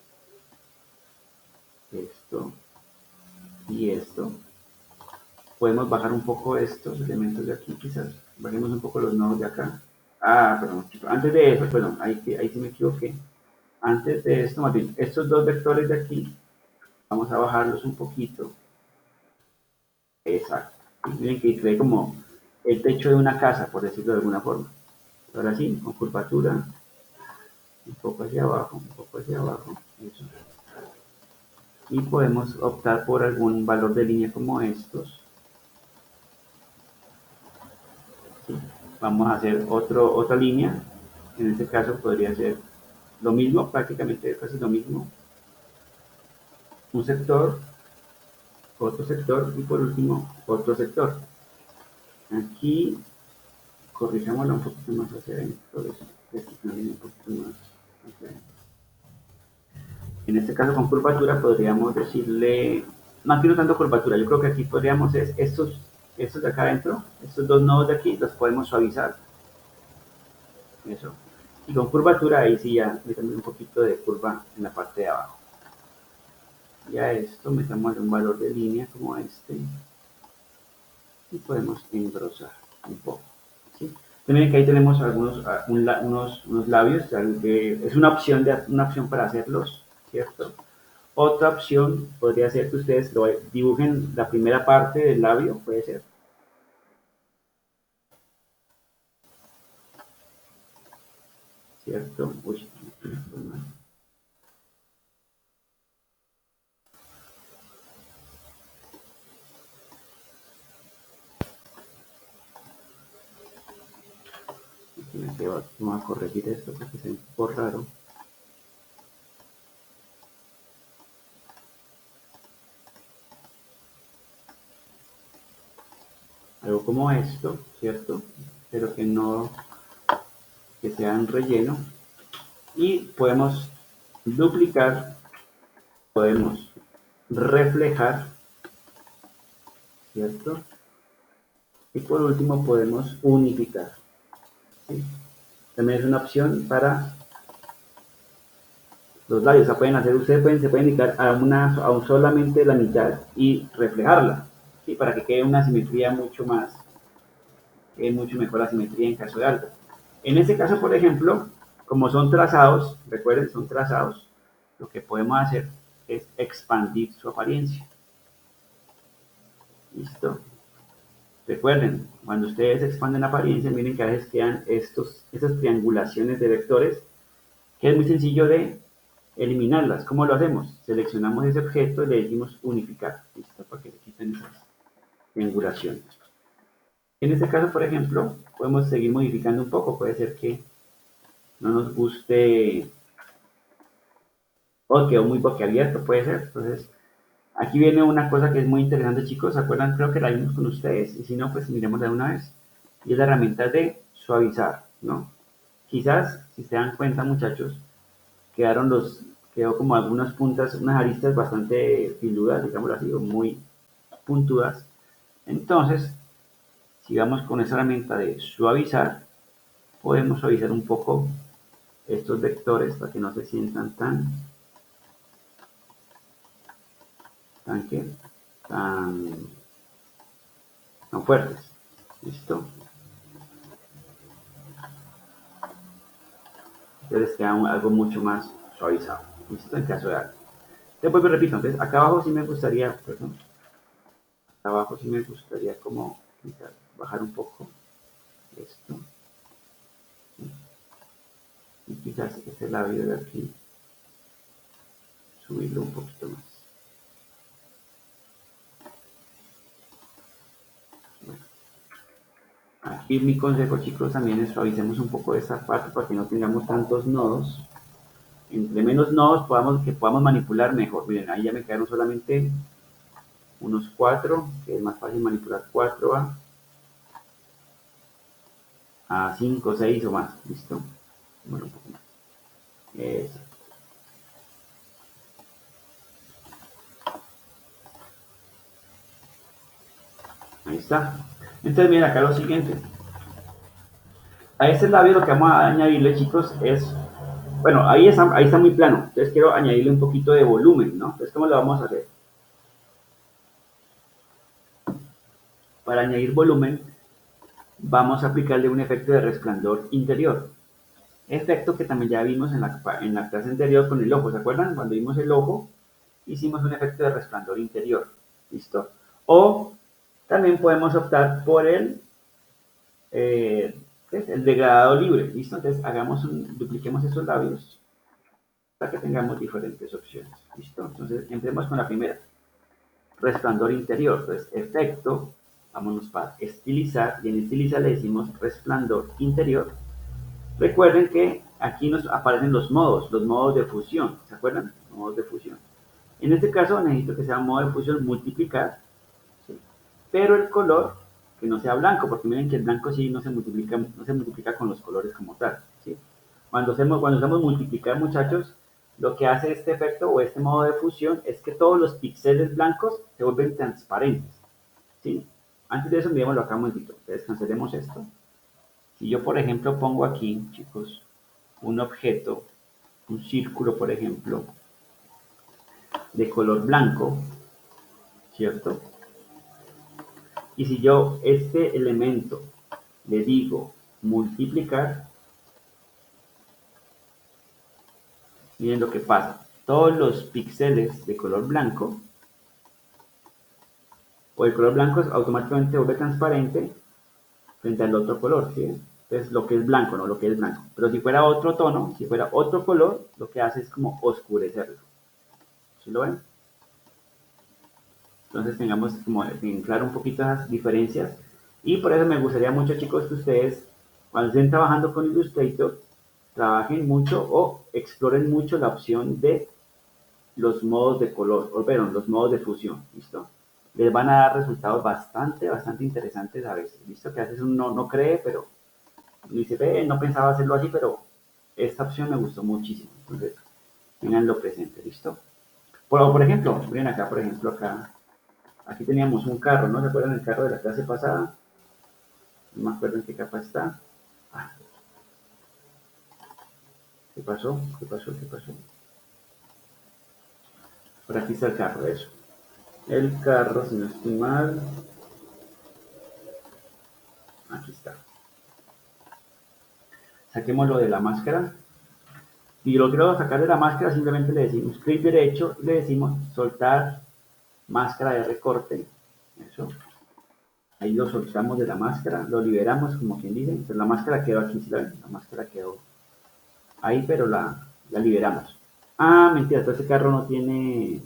esto y esto. Podemos bajar un poco estos elementos de aquí, quizás. Bajemos un poco los nodos de acá. Ah, perdón. Antes de eso, perdón, ahí sí me equivoqué. Antes de esto, más bien, estos dos vectores de aquí, vamos a bajarlos un poquito. Exacto. Y miren que cree como el techo de una casa, por decirlo de alguna forma. Ahora sí, con curvatura, un poco hacia abajo, un poco hacia abajo, eso. Y podemos optar por algún valor de línea como estos. ¿Sí? Vamos a hacer otra línea, en este caso podría ser lo mismo, prácticamente casi lo mismo. Un sector, otro sector y por último otro sector. Aquí corrijámoslo un poquito más hacia adentro, un poquito más hacia adentro. En este caso con curvatura podríamos decirle, no aquí no tanto curvatura, yo creo que aquí podríamos estos de acá adentro, estos dos nodos de aquí, los podemos suavizar. Eso. Y con curvatura ahí sí ya metemos un poquito de curva en la parte de abajo. Y a esto metamos un valor de línea como este y podemos engrosar un poco. ¿Sí? También que ahí tenemos unos labios, es una opción para hacerlos, ¿cierto? Otra opción podría ser que ustedes dibujen la primera parte del labio, puede ser. ¿Cierto? Uy, vamos a corregir esto porque es un poco raro. Algo como esto, ¿cierto? Pero que no, que sea un relleno. Y podemos duplicar, podemos reflejar, ¿cierto? Y por último podemos unificar. ¿Sí? También es una opción para los labios. Se pueden indicar a un solamente la mitad y reflejarla, ¿sí? Para que quede una simetría mucho mejor la simetría en caso de algo. En este caso, por ejemplo, como son trazados, recuerden, son trazados, lo que podemos hacer es expandir su apariencia. ¿Listo? Recuerden, cuando ustedes expanden la apariencia, miren que a veces quedan estas triangulaciones de vectores, que es muy sencillo de eliminarlas. ¿Cómo lo hacemos? Seleccionamos ese objeto y le decimos unificar. ¿Listo? Para que se quiten esas triangulaciones. En este caso, por ejemplo, podemos seguir modificando un poco. Puede ser que no nos guste o quedó muy boquiabierto, puede ser. Entonces, aquí viene una cosa que es muy interesante, chicos. ¿Se acuerdan? Creo que la vimos con ustedes. Y si no, pues miremosla de una vez. Y es la herramienta de suavizar, ¿no? Quizás, si se dan cuenta, muchachos, quedó como algunas puntas, unas aristas bastante filudas, digamos así, o muy puntudas. Entonces, si vamos con esa herramienta de suavizar, podemos suavizar un poco estos vectores para que no se sientan tan, ¿qué? tan, tan fuertes. ¿Listo? Entonces queda algo mucho más suavizado. ¿Listo? En caso de algo. Después me repito, entonces acá abajo sí me gustaría, perdón, acá abajo sí me gustaría como bajar un poco esto. Y quizás este labio de aquí subirlo un poquito más. Bueno, aquí mi consejo, chicos, también es suavicemos un poco esta parte para que no tengamos tantos nodos. Entre menos nodos que podamos manipular, mejor. Miren, ahí ya me quedaron solamente unos 4, que es más fácil manipular 4 a 5, 6 o más. ¿Listo? Bueno, un poco más. Eso. Ahí está. Entonces, miren acá lo siguiente. A este labio lo que vamos a añadirle, chicos, es, bueno, ahí está muy plano. Entonces quiero añadirle un poquito de volumen, ¿no? Entonces, ¿cómo lo vamos a hacer? Para añadir volumen, vamos a aplicarle un efecto de resplandor interior. Efecto que también ya vimos en la clase anterior con el ojo. ¿Se acuerdan? Cuando vimos el ojo, hicimos un efecto de resplandor interior. ¿Listo? O también podemos optar por el Entonces, el degradado libre, ¿listo? Entonces, dupliquemos esos labios para que tengamos diferentes opciones, ¿listo? Entonces, entremos con la primera, resplandor interior. Entonces, efecto, vámonos para estilizar, y en estilizar le decimos resplandor interior. Recuerden que aquí nos aparecen los modos de fusión, ¿se acuerdan? Modos de fusión. En este caso necesito que sea un modo de fusión multiplicar, ¿sí? Pero el color que no sea blanco, porque miren que el blanco sí no se multiplica con los colores como tal, ¿sí? Cuando usamos multiplicar, muchachos, lo que hace este efecto o este modo de fusión es que todos los píxeles blancos se vuelven transparentes, ¿sí? Antes de eso, mirémoslo acá un momentito. Entonces, cancelemos esto. Si yo, por ejemplo, pongo aquí, chicos, un objeto, un círculo, por ejemplo, de color blanco, ¿cierto? Y si yo este elemento le digo multiplicar, miren lo que pasa. Todos los píxeles de color blanco, o el color blanco automáticamente se vuelve transparente frente al otro color, ¿sí? Entonces lo que es blanco, no lo que es blanco. Pero si fuera otro tono, si fuera otro color, lo que hace es como oscurecerlo. ¿Sí lo ven? Entonces tengamos como en claro un poquito las diferencias. Y por eso me gustaría mucho, chicos, que ustedes, cuando estén trabajando con Illustrator, trabajen mucho o exploren mucho la opción de los modos de color, o perdón, los modos de fusión, ¿listo? Les van a dar resultados bastante interesantes a veces, ¿listo? Que a veces uno no cree, pero dice, ve, no pensaba hacerlo así, pero esta opción me gustó muchísimo. Entonces, tenganlo presente, ¿listo? Por ejemplo, miren acá, por ejemplo, acá, aquí teníamos un carro, ¿no se acuerdan del carro de la clase pasada? No me acuerdo en qué capa está. Ah, ¿qué pasó? ¿Qué pasó? ¿Qué pasó? Por aquí está el carro, eso. El carro, si no estoy mal, aquí está. Saquémoslo de la máscara. Y lo quiero sacar de la máscara, simplemente le decimos clic derecho y le decimos soltar máscara de recorte. Eso. Ahí lo soltamos de la máscara, lo liberamos como quien dice. Entonces la máscara quedó aquí, ¿sí la ven? La máscara quedó ahí, pero la liberamos. Ah, mentira, todo ese carro no tiene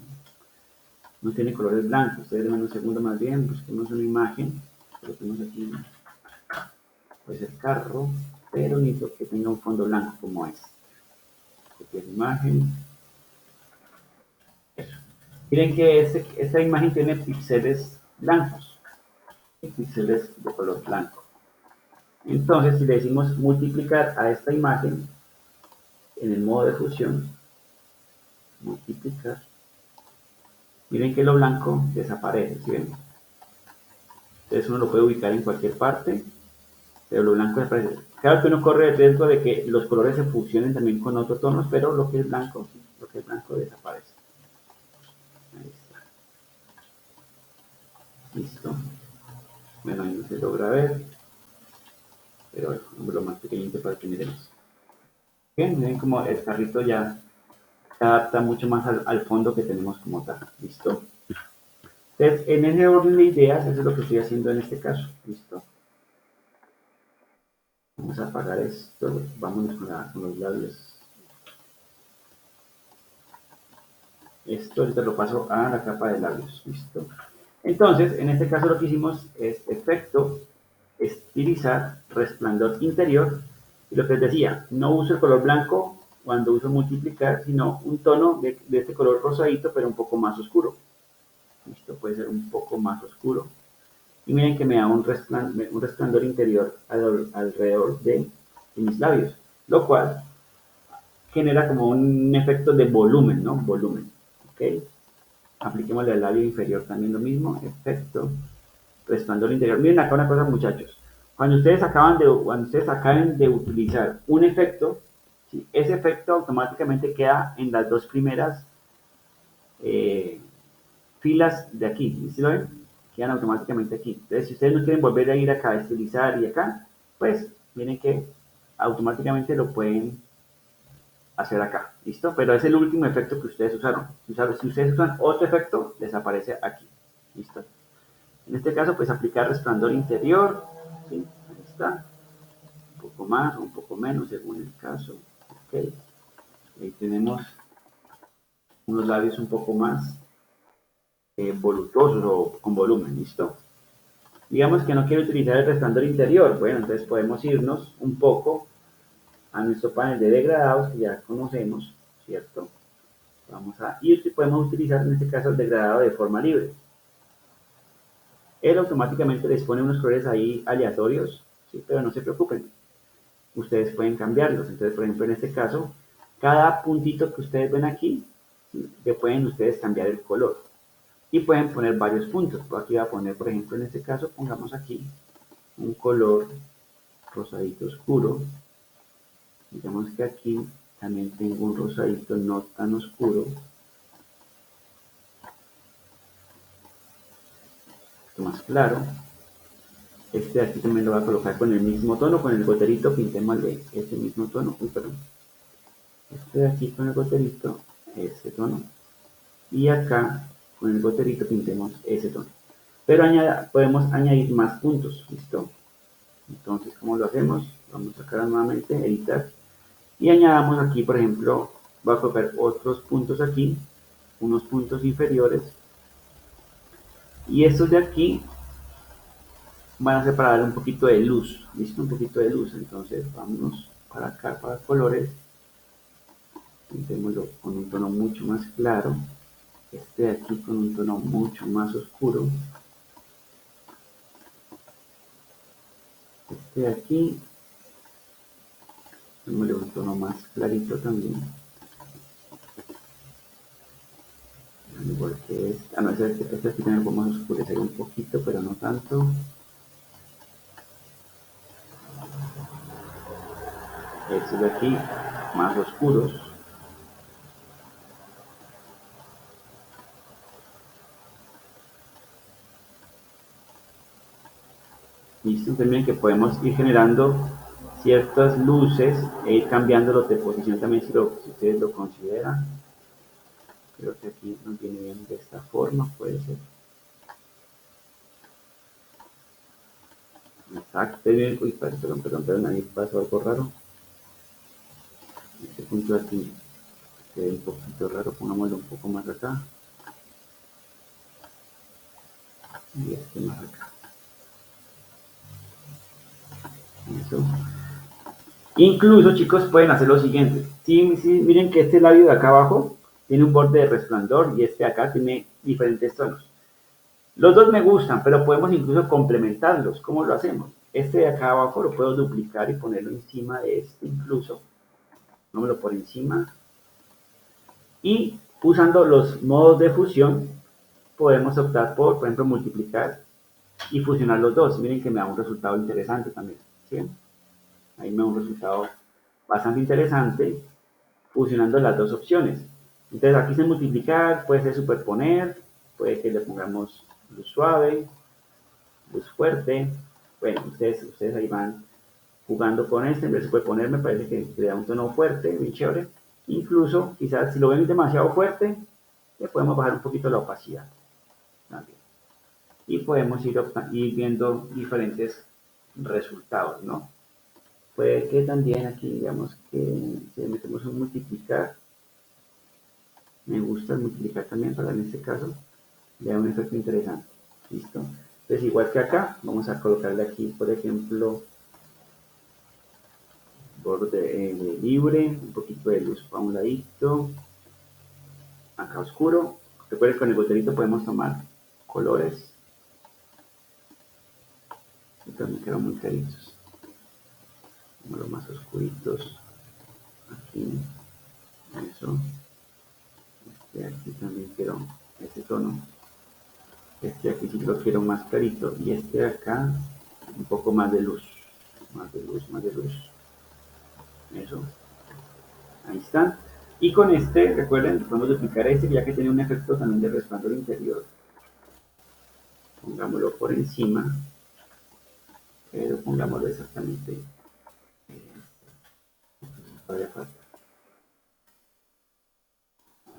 colores blancos. Ustedes denme un segundo más bien, busquemos una imagen. Lo tenemos aquí, pues el carro, pero necesito que tenga un fondo blanco como es. Copiar imagen. Eso. Miren que esta imagen tiene píxeles blancos, píxeles de color blanco. Entonces, si le decimos multiplicar a esta imagen en el modo de fusión, multiplicar, miren que lo blanco desaparece, ¿sí ven? Entonces uno lo puede ubicar en cualquier parte, pero lo blanco desaparece. Claro que uno corre el riesgo de que los colores se fusionen también con otros tonos, pero lo que es blanco, lo que es blanco desaparece. Ahí está. Listo. Bueno, ahí no se logra ver, pero bueno, lo más pequeñito para que miremos. Bien, miren como el carrito ya se adapta mucho más al fondo que tenemos como tal. ¿Listo? Entonces, en ese orden de ideas, eso es lo que estoy haciendo en este caso. ¿Listo? Vamos a apagar esto. Vámonos con los labios. Esto ahorita lo paso a la capa de labios. ¿Listo? Entonces, en este caso lo que hicimos es efecto, estilizar, resplandor interior. Y lo que les decía, no uso el color blanco cuando uso multiplicar, sino un tono de este color rosadito, pero un poco más oscuro. ¿Listo? Puede ser un poco más oscuro. Y miren que me da un resplandor interior alrededor de mis labios, lo cual genera como un efecto de volumen, ¿no? Volumen, ¿ok? Apliquémosle al labio inferior también lo mismo, efecto, resplandor interior. Miren acá una cosa, muchachos. Cuando ustedes acaben de utilizar un efecto, ¿sí? Ese efecto automáticamente queda en las dos primeras eh, filas de aquí, ¿sí lo ven? Quedan automáticamente aquí. Entonces, si ustedes no quieren volver a ir acá, a estilizar y acá, pues miren que automáticamente lo pueden hacer acá, ¿listo? Pero es el último efecto que ustedes usaron. Si ustedes usan otro efecto, desaparece aquí, ¿listo? En este caso, pues aplicar resplandor interior, ¿sí? Ahí está. poco más o un poco menos según el caso. Ok, ahí tenemos unos labios un poco más voluptuosos o con volumen, ¿listo? Digamos que no quiero utilizar el resplandor interior, bueno, entonces podemos irnos un poco a nuestro panel de degradados que ya conocemos, ¿cierto? Y podemos utilizar en este caso el degradado de forma libre. Él automáticamente les pone unos colores ahí aleatorios, ¿sí? Pero no se preocupen, ustedes pueden cambiarlos. Entonces, por ejemplo, en este caso, cada puntito que ustedes ven aquí, ¿sí? Le pueden ustedes cambiar el color. Y pueden poner varios puntos. Aquí voy a poner, por ejemplo, en este caso, pongamos aquí un color rosadito oscuro. Digamos que aquí también tengo un rosadito no tan oscuro. Más claro. Este de aquí también lo voy a colocar con el mismo tono, con el goterito, pintémosle este mismo tono. Uy, perdón. Este de aquí con el goterito, este tono. Y acá con el goterito pintemos ese tono. Pero podemos añadir más puntos, ¿listo? Entonces, ¿cómo lo hacemos? Vamos a sacar nuevamente, editar. Y añadamos aquí, por ejemplo, voy a colocar otros puntos aquí, unos puntos inferiores. Y estos de aquí van a ser para darle un poquito de luz, ¿listo? Un poquito de luz. Entonces, vámonos para acá, para colores. Pintémoslo con un tono mucho más claro. Este de aquí con un tono mucho más oscuro. Este de aquí, démosle un tono más clarito también. Al igual que este. No, este aquí también lo podemos oscurecer un poquito, pero no tanto. Estos de aquí, más oscuros. Listo, también que podemos ir generando ciertas luces e ir cambiándolos de posición también si ustedes lo consideran. Creo que aquí nos viene bien de esta forma, puede ser. Exacto, bien. Uy, perdón, ahí pasó algo raro. Este punto de aquí se ve un poquito raro, pongámoslo un poco más acá. Y este más acá. Eso. Incluso, chicos, pueden hacer lo siguiente. Sí, miren que este labio de acá abajo tiene un borde de resplandor y este de acá tiene diferentes tonos. Los dos me gustan, pero podemos incluso complementarlos. ¿Cómo lo hacemos? Este de acá abajo lo puedo duplicar y ponerlo encima de este incluso. Pongámoslo por encima. Y usando los modos de fusión, podemos optar por ejemplo, multiplicar y fusionar los dos. Miren que me da un resultado interesante también. ¿Sí? Ahí me da un resultado bastante interesante fusionando las dos opciones. Entonces aquí se multiplicar, puede ser superponer, puede que le pongamos luz suave, luz fuerte. Bueno, ustedes ahí van jugando con este. En vez de superponer me parece que le da un tono fuerte, bien chévere. Incluso quizás si lo ven demasiado fuerte, le podemos bajar un poquito la opacidad también. Y podemos ir viendo diferentes resultados, ¿no? Puede que también aquí, digamos que si le metemos un multiplicar, me gusta el multiplicar también para en este caso, le da un efecto interesante. ¿Listo? Entonces, igual que acá, vamos a colocarle aquí, por ejemplo, borde libre, un poquito de luz para un ladito, acá oscuro. Recuerden que con el goterito podemos tomar colores y también quedan muy claritos. Como los más oscuritos aquí, eso. Aquí también quiero este tono. Este aquí sí lo quiero más clarito y este de acá un poco más de luz, más de luz, más de luz. Eso, ahí está. Y con este, recuerden, podemos duplicar este ya que tiene un efecto también de resplandor interior. Pongámoslo por encima, pero pongámoslo exactamente. Todavía falta.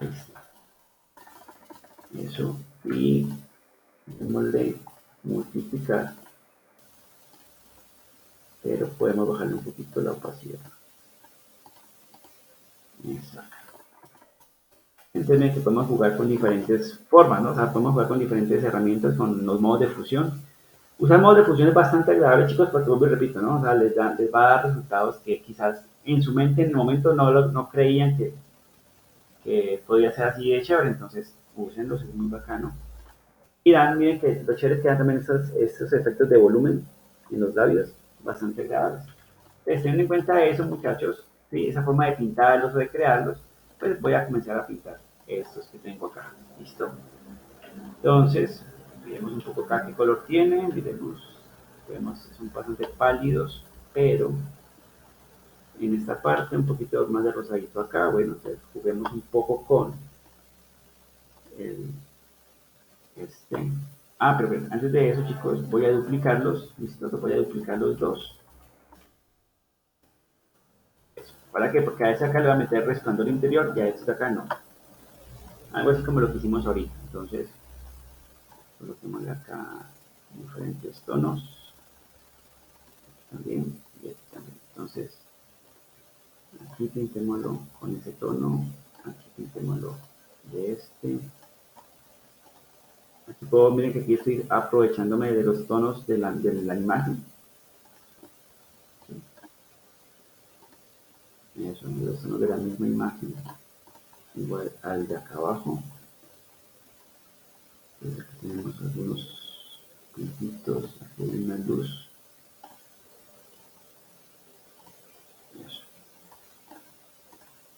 Ahí está. Eso. Y démosle multiplicar, pero podemos bajarle un poquito la opacidad. Exacto. Entonces que podemos jugar con diferentes formas, ¿no? O sea, podemos jugar con diferentes herramientas, con los modos de fusión. Usar modos de fusión es bastante agradable, chicos, porque vuelvo y repito, ¿no? O sea, les va a dar resultados que quizás en su mente en el momento no creían que podía ser así de chévere, entonces úsenlos, es muy bacano. Y dan, miren que lo chévere es que dan también estos efectos de volumen en los labios, bastante agradables. Entonces, teniendo en cuenta eso, muchachos, ¿sí? Esa forma de pintarlos o de crearlos, pues voy a comenzar a pintar estos que tengo acá. ¿Listo? Entonces, miremos un poco acá qué color tienen, miremos, vemos, son bastante pálidos, pero en esta parte un poquito más de rosadito acá, bueno, entonces juguemos un poco con el, este. Pero bueno, antes de eso, chicos, voy a duplicarlos, listo, voy a duplicar los dos. ¿Para qué? Porque a ese acá le va a meter resplandor interior y a este acá no. Algo así como lo que hicimos ahorita. Entonces, coloquémosle acá diferentes tonos. También, y aquí también. Entonces, aquí pintémoslo con ese tono. Aquí pintémoslo de este. Aquí puedo, miren que aquí estoy aprovechándome de los tonos de la imagen. Eso, de los tonos de la misma imagen. Igual al de acá abajo. Entonces aquí tenemos algunos puntitos, aquí hay una luz. Eso.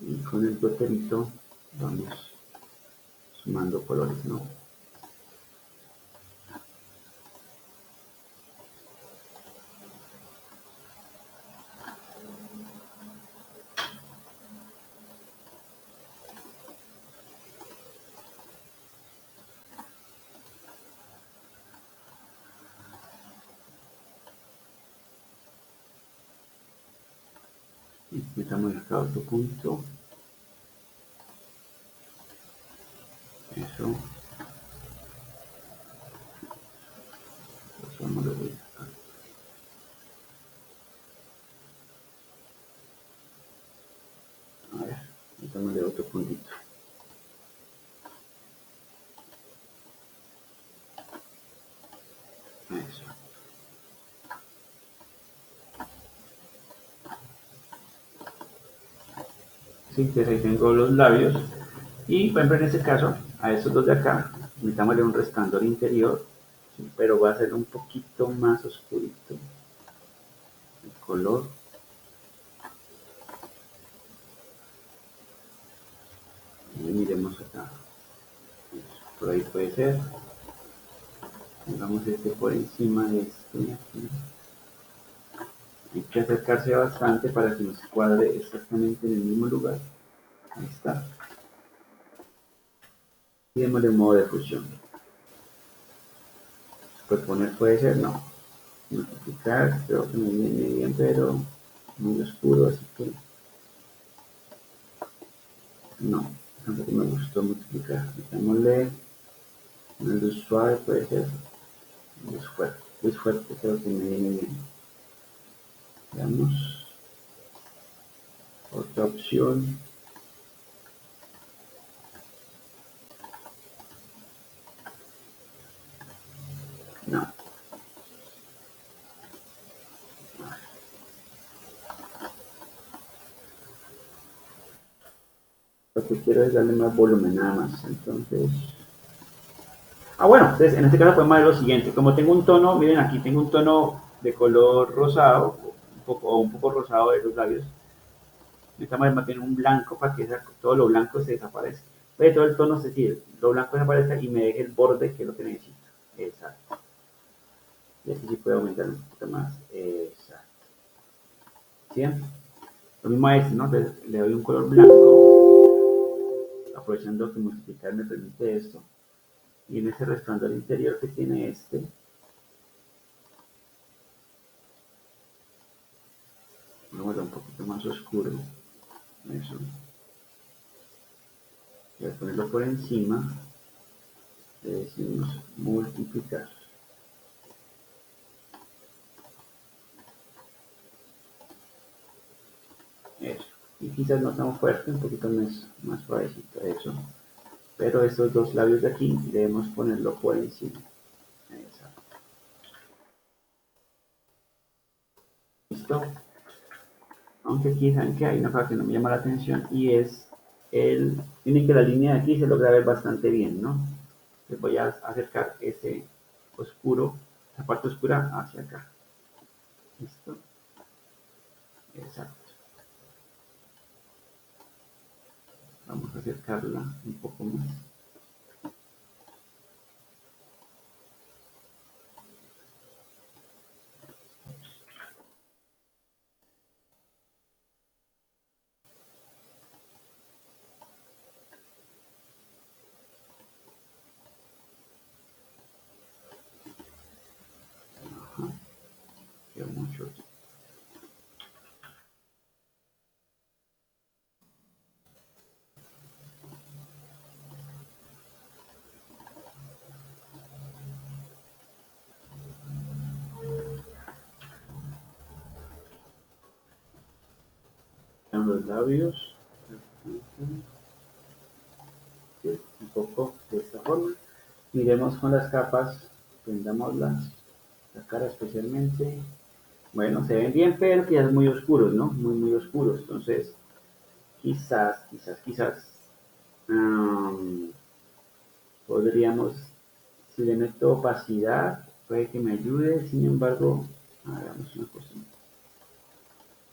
Y con el goterito vamos sumando colores, ¿no? Y metamos acá otro punto. Eso. Vamos a ver acá. A ver, metámosle otro puntito. Eso. Sí, entonces ahí tengo los labios. Y por ejemplo en este caso, a estos dos de acá, metámosle un resplandor interior, ¿sí? Pero va a ser un poquito más oscurito el color. Y miremos acá. Por ahí puede ser. Pongamos este por encima de este. Aquí. Hay que acercarse bastante para que nos cuadre exactamente en el mismo lugar. Ahí está. Y démosle modo de fusión. Proponer puede ser, no. Multiplicar, creo que me viene bien, pero muy oscuro, así que no. Tampoco me gustó multiplicar. Metámosle una luz suave, puede ser. Luz fuerte, creo que me viene bien. Veamos. Otra opción. No. Lo que quiero es darle más volumen nada más. Entonces. Bueno, entonces en este caso podemos ver lo siguiente. Como tengo un tono, miren aquí tengo un tono de color rosado, un poco rosado de los labios. Necesitamos más bien un blanco para que todo lo blanco se desaparezca. Pero todo el tono, es decir, lo blanco desaparezca y me deje el borde que es lo que necesito. Exacto. Y así sí puedo aumentar un poquito más. Exacto. ¿Sí? Lo mismo a este, ¿no? Le doy un color blanco, aprovechando que multiplicar me permite esto. Y en ese resplandor interior que tiene este, vamos a un poquito más oscuro. Eso. Voy a ponerlo por encima. Le decimos multiplicar. y quizás no tan fuerte, un poquito más suavecito eso. Pero estos dos labios de aquí debemos ponerlo por encima. Exacto. ¿Listo? Aunque aquí saben que hay una cosa que no me llama la atención y es miren que la línea de aquí se logra ver bastante bien, ¿no? Les voy a acercar ese oscuro, esa parte oscura hacia acá. ¿Listo? Exacto. Vamos a acercarla un poco más. Ajá. Quedó mucho. En los labios. Sí, un poco de esta forma. Miremos con las capas, prendámoslas, la cara especialmente. Bueno, se ven bien, pero quizás muy oscuros, ¿no? Muy oscuros. Entonces, quizás um, podríamos, si le meto opacidad, puede que me ayude. Sin embargo, hagamos una cosa.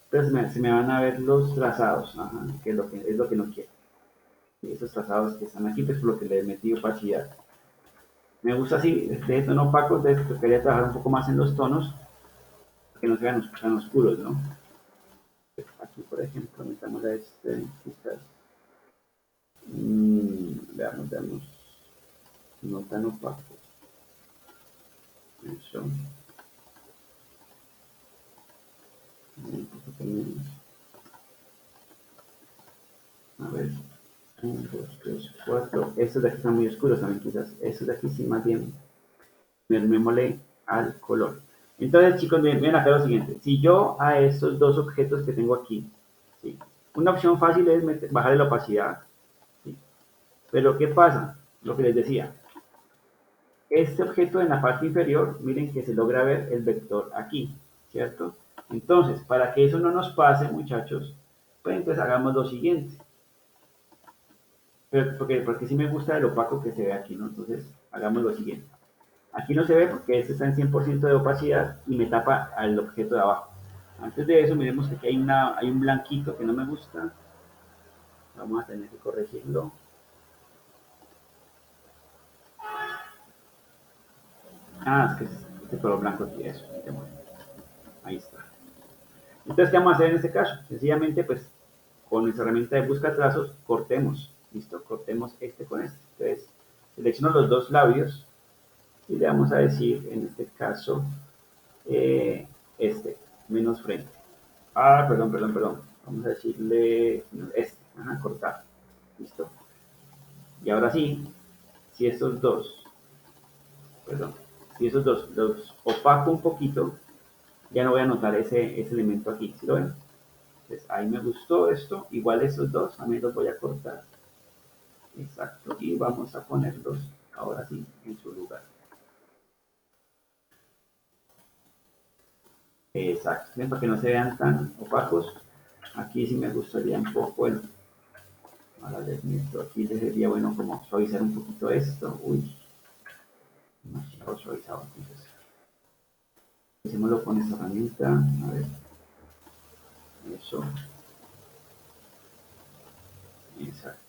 Pero se me van a ver los trazados, ajá, que es lo que no quiero. Y esos trazados que están aquí, pues por lo que le metí opacidad. Me gusta así, de tono opaco, entonces quería trabajar un poco más en los tonos, que no se vean tan oscuros, ¿no? Aquí, por ejemplo, metamos a este, quizás, veamos, no tan opaco. Eso, un poquito menos. A ver, 1, 2, 3, 4. Estos de aquí están muy oscuros también, quizás. Estos de aquí sí, más bien, me molé al color. Entonces, chicos, ven acá lo siguiente. Si yo a estos dos objetos que tengo aquí, ¿sí? Una opción fácil es bajarle la opacidad, ¿sí? Pero ¿qué pasa? Lo que les decía. Este objeto en la parte inferior, miren que se logra ver el vector aquí, ¿cierto? Entonces, para que eso no nos pase, muchachos, pues entonces hagamos lo siguiente. Porque sí me gusta el opaco que se ve aquí, ¿no? Entonces, hagamos lo siguiente. Aquí no se ve porque este está en 100% de opacidad y me tapa al objeto de abajo. Antes de eso, miremos que aquí hay un blanquito que no me gusta. Vamos a tener que corregirlo. Ah, es que es este color blanco aquí, eso. Ahí está. Entonces, ¿qué vamos a hacer en este caso? Sencillamente, pues, con nuestra herramienta de busca trazos, cortemos. ¿Listo? Cortemos este con este. Entonces, selecciono los dos labios y le vamos a decir, en este caso, este, menos frente. Ah, perdón. Vamos a decirle este. Ajá, cortar. ¿Listo? Y ahora sí, si estos dos, perdón, si esos dos los opaco un poquito, ya no voy a notar ese elemento aquí. ¿Sí lo ven? Entonces, ahí me gustó esto. Igual estos dos también los voy a cortar. Exacto. Y vamos a ponerlos ahora sí en su lugar. Exacto. ¿Ven? Para que no se vean tan opacos. Aquí sí me gustaría un poco, bueno, ahora les meto aquí, les sería bueno como suavizar un poquito esto. Uy, demasiado suavizado. Entonces, hacémoslo con esta herramienta. A ver, eso. Exacto.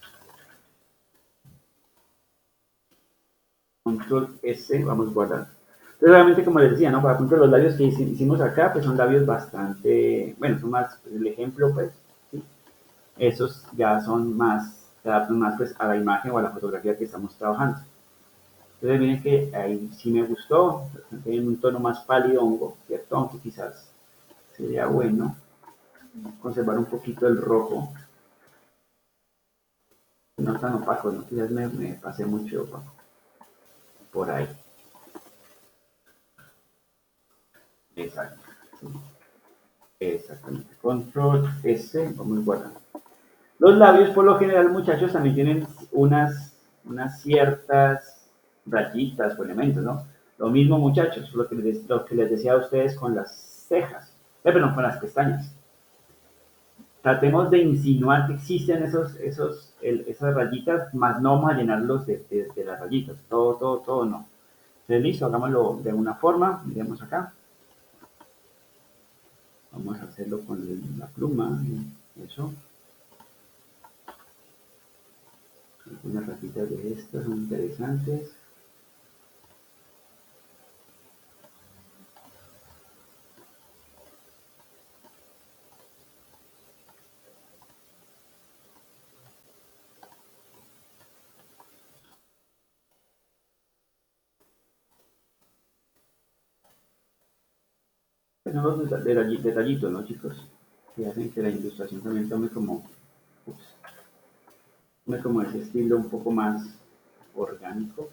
Control S, vamos a guardar. Entonces, realmente, como les decía, ¿no? Para ejemplo, los labios que hicimos acá, pues son labios bastante, bueno, son más, pues, el ejemplo, pues, ¿sí? Esos ya son más, se adaptan más, pues, a la imagen o a la fotografía que estamos trabajando. Entonces, miren que ahí sí me gustó, en un tono más pálido hongo, ¿cierto? Aunque quizás sería bueno conservar un poquito el rojo, no tan opaco, ¿no? Quizás me pasé mucho opaco por ahí. Exacto. Sí. Exactamente. Control S, vamos a guardar. Los labios, por lo general, muchachos, también tienen unas ciertas rayitas o elementos, ¿no? Lo mismo, muchachos, lo que les decía a ustedes con las cejas, perdón, con las pestañas. Tratemos de insinuar que existen esas rayitas, más no vamos a llenarlos de las rayitas. Todo, no. Entonces, listo, hagámoslo de una forma. Miremos acá. Vamos a hacerlo con la pluma. Eso. Algunas rayitas de estas son interesantes. Son los detallitos, ¿no, chicos? Que hacen que la ilustración también tome como ese estilo un poco más orgánico.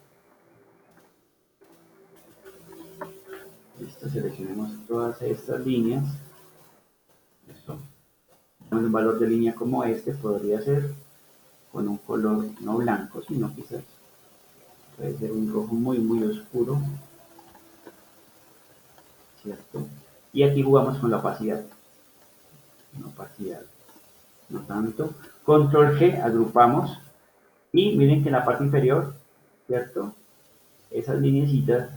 Listo, seleccionemos todas estas líneas. Listo. Un valor de línea como este podría ser con un color no blanco, sino quizás puede ser un rojo muy oscuro, ¿cierto? Y aquí jugamos con la opacidad. La opacidad, no tanto. Control G, agrupamos. Y miren que en la parte inferior, ¿cierto? Esas lineecitas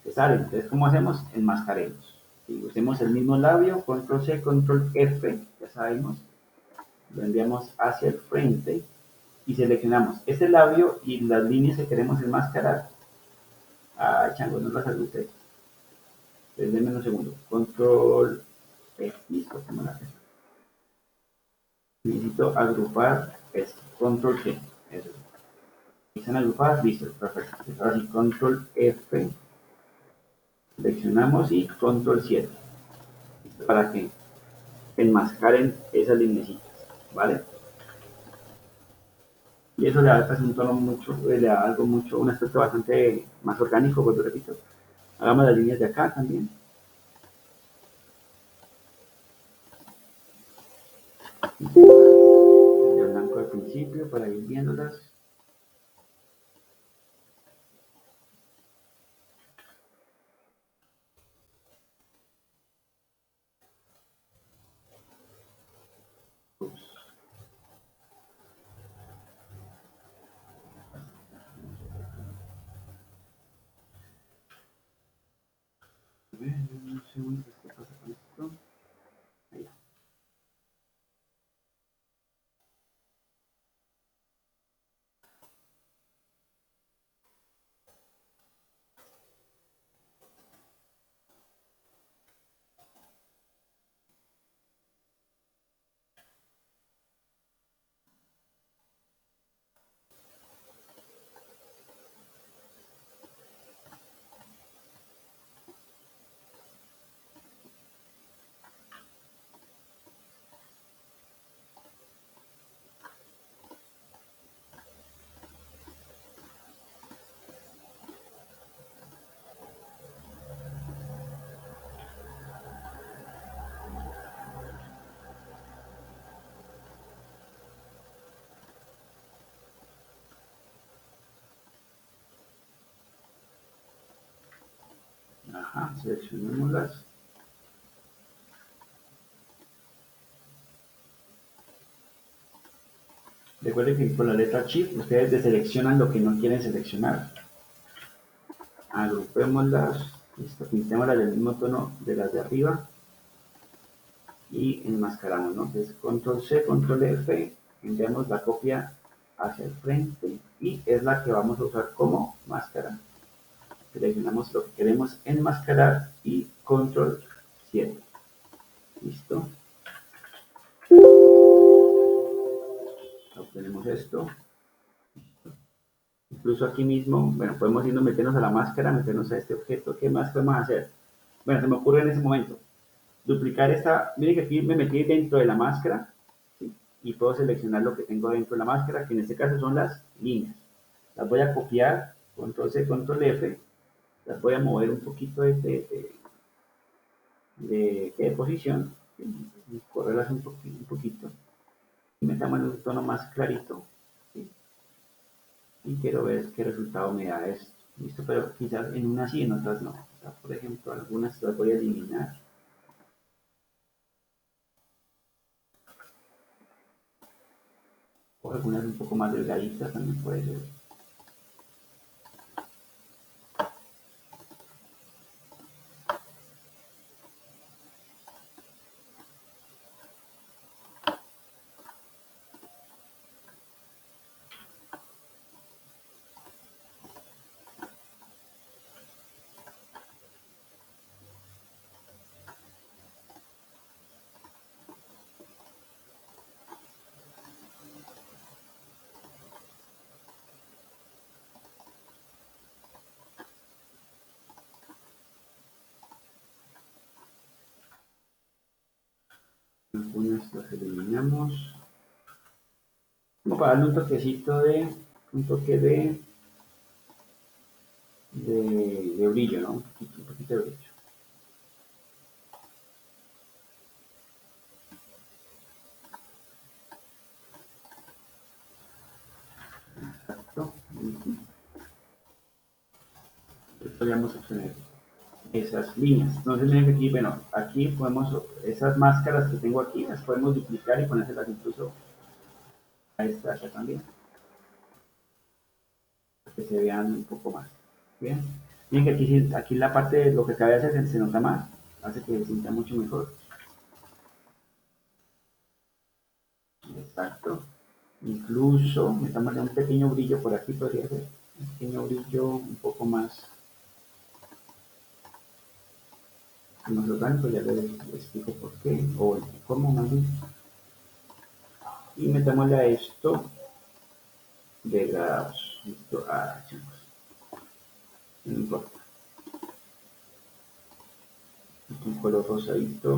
se salen. Entonces, ¿cómo hacemos? Enmascaremos. Si usemos el mismo labio, control C, control F, ya sabemos, lo enviamos hacia el frente y seleccionamos ese labio y las líneas que queremos enmascarar. Ah, chango, no las agrupé. Denme un segundo. Control F, listo, como la hace. Necesito agrupar esto. Control G, eso. Están agrupadas, listo, perfecto. Ahora sí, control F, seleccionamos y control 7 para que enmascaren esas linecitas, ¿vale? Y eso le da pues, un tono mucho, le da algo mucho, un aspecto bastante más orgánico, pues lo repito. Hagamos las líneas de acá también. El blanco al principio para ir viéndolas. Ups. A ver, un segundo, ¿qué pasa con esto? Ahí. Ajá, seleccionémoslas. Recuerden que con la letra Shift ustedes deseleccionan lo que no quieren seleccionar. Agrupémoslas, listo, pintémoslas del mismo tono de las de arriba y enmascaramos, ¿no? Entonces, control C, control F, enviamos la copia hacia el frente y es la que vamos a usar como máscara. Seleccionamos lo que queremos enmascarar y control 7. Listo. Obtenemos esto. Incluso aquí mismo, bueno, podemos irnos meternos a la máscara, meternos a este objeto. ¿Qué más podemos hacer? Bueno, se me ocurre en ese momento. Duplicar esta, miren que aquí me metí dentro de la máscara, ¿sí? Y puedo seleccionar lo que tengo dentro de la máscara, que en este caso son las líneas. Las voy a copiar, control C, control F, las voy a mover un poquito de posición Y correrlas un poquito. Y metamos en un tono más clarito. ¿Sí? Y quiero ver qué resultado me da esto. Listo, pero quizás en unas sí, en otras no. O sea, por ejemplo, algunas las voy a eliminar. O algunas un poco más delgaditas también puede ser. Algunas las eliminamos. Como para darle un toquecito un toque de brillo, ¿no? Un poquito de brillo. Exacto. Podríamos obtener esas líneas. Entonces miren que aquí, bueno, aquí podemos, esas máscaras que tengo aquí, las podemos duplicar y ponérselas incluso a esta acá también, para que se vean un poco más. Bien, miren que aquí la parte de lo que acaba de hacer se nota más, hace que se sienta mucho mejor. Exacto. Incluso metamos un pequeño brillo por aquí, podría ser un pequeño brillo un poco más orgánico, ya les explico por qué, o cómo más bien. Y metámosle a esto de grados. Listo, chicos, no importa. Un color rosadito,